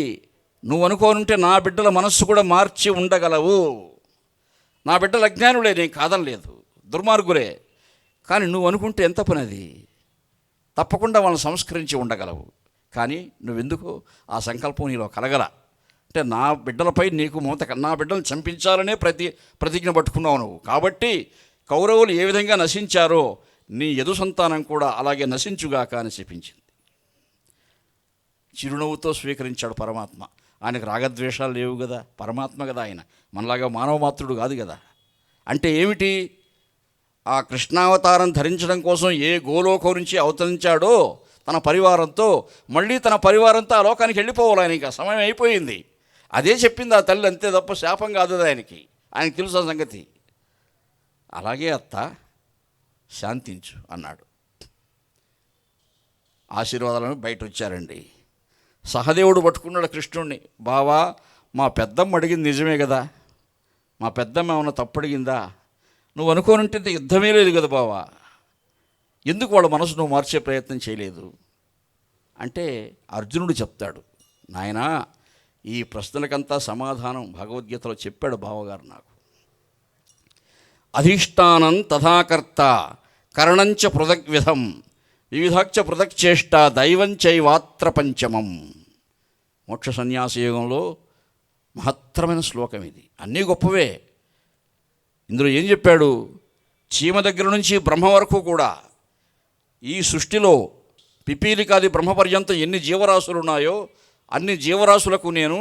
నువ్వు అనుకోనుంటే నా బిడ్డల మనస్సు కూడా మార్చి ఉండగలవు. నా బిడ్డల అజ్ఞానులే, నేను కాదనలేదు, దుర్మార్గులే. కానీ నువ్వు అనుకుంటే ఎంత పని అది, తప్పకుండా వాళ్ళని సంస్కరించి ఉండగలవు. కానీ నువ్వెందుకు ఆ సంకల్పం నీలో కలగల? అంటే నా బిడ్డలపై నీకు నా బిడ్డలను చంపించాలనే ప్రతిజ్ఞ పట్టుకున్నావు నువ్వు. కాబట్టి కౌరవులు ఏ విధంగా నశించారో నీ యదు సంతానం కూడా అలాగే నశించుగాక అని చెప్పించింది. చిరునవ్వుతో స్వీకరించాడు పరమాత్మ. ఆయనకు రాగద్వేషాలు లేవు కదా, పరమాత్మ కదా ఆయన, మనలాగా మానవ మాత్రుడు కాదు కదా. అంటే ఏమిటి? ఆ కృష్ణావతారం ధరించడం కోసం ఏ గోలోకం నుంచి అవతరించాడో తన పరివారంతో, మళ్ళీ తన పరివారంతో ఆ లోకానికి వెళ్ళిపోవాలి. ఆయనకి సమయం అయిపోయింది. అదే చెప్పింది ఆ తల్లి, అంతే తప్ప శాపం కాదు ఆయనకి తెలుసు ఆ సంగతి. అలాగే అత్త, శాంతించు అన్నాడు. ఆశీర్వాదాలను బయట వచ్చారండి. సహదేవుడు పట్టుకున్నాడు కృష్ణుడిని. బావా, మా పెద్దమ్మ అడిగింది నిజమే కదా, మా పెద్దమ్మ ఏమన్నా తప్పడిగిందా? నువ్వు అనుకోనుంటే యుద్ధమే లేదు కదా బావా, ఎందుకు వాళ్ళ మనసు నువ్వు మార్చే ప్రయత్నం చేయలేదు? అంటే అర్జునుడు చెప్తాడు, నాయనా ఈ ప్రశ్నలకంతా సమాధానం భగవద్గీతలో చెప్పాడు బావగారు నాకు. అధిష్టానం తథాకర్త కరణంచ పృథగ్విధం వివిధాక్ష పృథక్చేష్ట దైవంచైవాత్ర పంచమం. మోక్ష సన్యాస యోగంలో మహత్తరమైన శ్లోకం ఇది. అన్నీ గొప్పవే. ఇందులో ఏం చెప్పాడు? చీమ దగ్గర నుంచి బ్రహ్మ వరకు కూడా ఈ సృష్టిలో పిపీలికాది బ్రహ్మ పర్యంతం ఎన్ని జీవరాశులు ఉన్నాయో అన్ని జీవరాశులకు నేను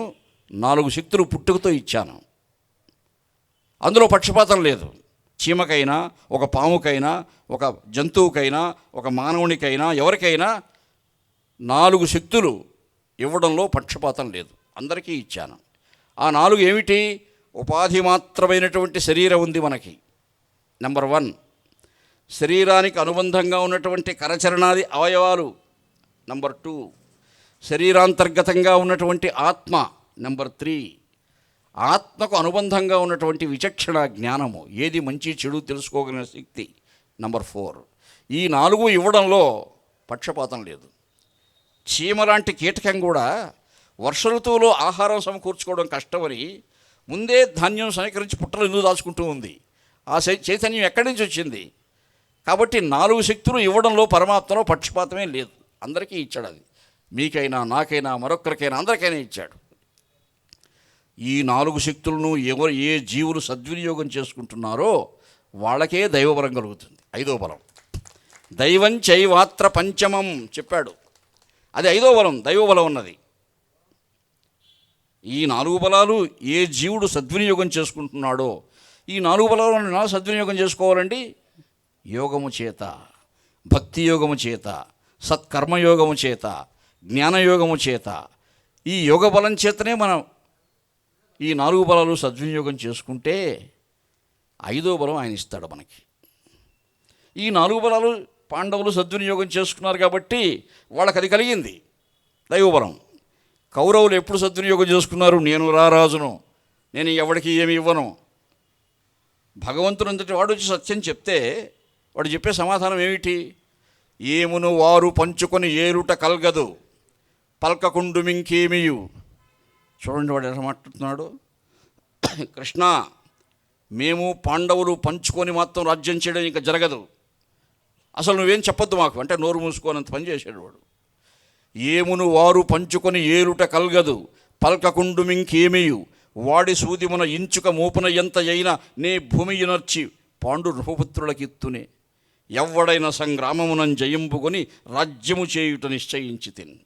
4 శక్తులు పుట్టుకతో ఇచ్చాను. అందులో పక్షపాతం లేదు. చీమకైనా, ఒక పాముకైనా, ఒక జంతువుకైనా, ఒక మానవునికైనా, ఎవరికైనా 4 శక్తులు ఇవ్వడంలో పక్షపాతం లేదు. అందరికీ ఇచ్చాను. ఆ 4 ఏమిటి? ఉపాధి మాత్రమైనటువంటి శరీరం ఉంది మనకి. నెంబర్ 1, శరీరానికి అనుబంధంగా ఉన్నటువంటి కరచరణాది అవయవాలు. నెంబర్ 2, శరీరాంతర్గతంగా ఉన్నటువంటి ఆత్మ. నెంబర్ 3, ఆత్మకు అనుబంధంగా ఉన్నటువంటి విచక్షణ జ్ఞానము, ఏది మంచి చెడు తెలుసుకోగలిగిన శక్తి. నెంబర్ 4, ఈ 4 ఇవ్వడంలో పక్షపాతం లేదు. చీమ లాంటి కీటకం కూడా వర్ష ఋతువులో ఆహారం సమకూర్చుకోవడం కష్టమని ముందే ధాన్యం సమీకరించి పుట్టలు ఎందుకు దాచుకుంటూ ఉంది? ఆ చైతన్యం ఎక్కడి నుంచి వచ్చింది? కాబట్టి 4 శక్తులు ఇవ్వడంలో పరమాత్మలో పక్షపాతమే లేదు. అందరికీ ఇచ్చాడు. అది మీకైనా, నాకైనా, మరొక్కరికైనా, అందరికైనా ఇచ్చాడు. ఈ 4 శక్తులను ఏ జీవులు సద్వినియోగం చేసుకుంటున్నారో వాళ్ళకే దైవబలం కలుగుతుంది. 5వ బలం దైవం చైవాత్ర పంచమం చెప్పాడు. అది 5వ బలం, దైవబలం ఉన్నది. ఈ 4 బలాలు ఏ జీవుడు సద్వినియోగం చేసుకుంటున్నాడో, ఈ 4 బలాలను ఎలా సద్వినియోగం చేసుకోవాలండి? యోగము చేత, భక్తి యోగము చేత, సత్కర్మయోగము చేత, జ్ఞానయోగము చేత. ఈ యోగ బలం చేతనే మనం ఈ 4 బలాలు సద్వినియోగం చేసుకుంటే 5వ బలం ఆయన ఇస్తాడు మనకి. ఈ 4 బలాలు పాండవులు సద్వినియోగం చేసుకున్నారు కాబట్టి వాళ్ళకి అది కలిగింది, దైవబలం. కౌరవులు ఎప్పుడు సద్వినియోగం చేసుకున్నారు? నేను రారాజును, నేను ఎవడికి ఏమి ఇవ్వను. భగవంతునంతటి వాడు వచ్చి సత్యం చెప్తే వాడు చెప్పే సమాధానం ఏమిటి? ఏమును వారు పంచుకొని ఏరుట కల్గదు, పల్కకుండు మింకేమియు. చూడండి వాడు ఎలా మాట్లాడుతున్నాడు. కృష్ణ, మేము పాండవులు పంచుకొని మాత్రం రాజ్యం చేయడం ఇంకా జరగదు, అసలు నువ్వేం చెప్పొద్దు మాకు అంటే నోరు మూసుకోనంత పని చేశాడు వాడు. ఏమును వారు పంచుకొని ఏరుట కల్గదు, పల్కకుండు మింకేమియు. వాడి సూదిమున ఇంచుక మోపున ఎంత అయినా నే భూమియునర్చి పాండు నృపపుత్రులకిత్తునే. ఎవ్వడైన సంగ్రామమునం జయింపుకొని రాజ్యము చేయుట నిశ్చయించి తిన్.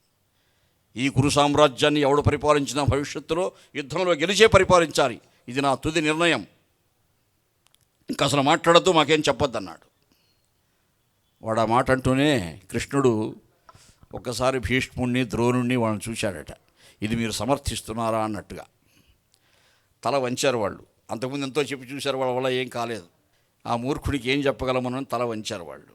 ఈ కురు సామ్రాజ్యాన్ని ఎవడు పరిపాలించినా భవిష్యత్తులో యుద్ధంలో గెలిచే పరిపాలించాలి. ఇది నా తుది నిర్ణయం, ఇంకా అసలు మాట్లాడద్దు, మాకేం చెప్పొద్దన్నాడు. వాడు ఆ మాట అంటూనే కృష్ణుడు ఒక్కసారి భీష్ముడిని, ద్రోణుడిని వాళ్ళని చూశాడట. ఇది మీరు సమర్థిస్తున్నారా అన్నట్టుగా తల వంచారు వాళ్ళు. అంతకుముందు ఎంతో చెప్పి చూశారు, వాళ్ళ వల్ల ఏం కాలేదు. ఆ మూర్ఖుడికి ఏం చెప్పగలమని తల వంచారు వాళ్ళు.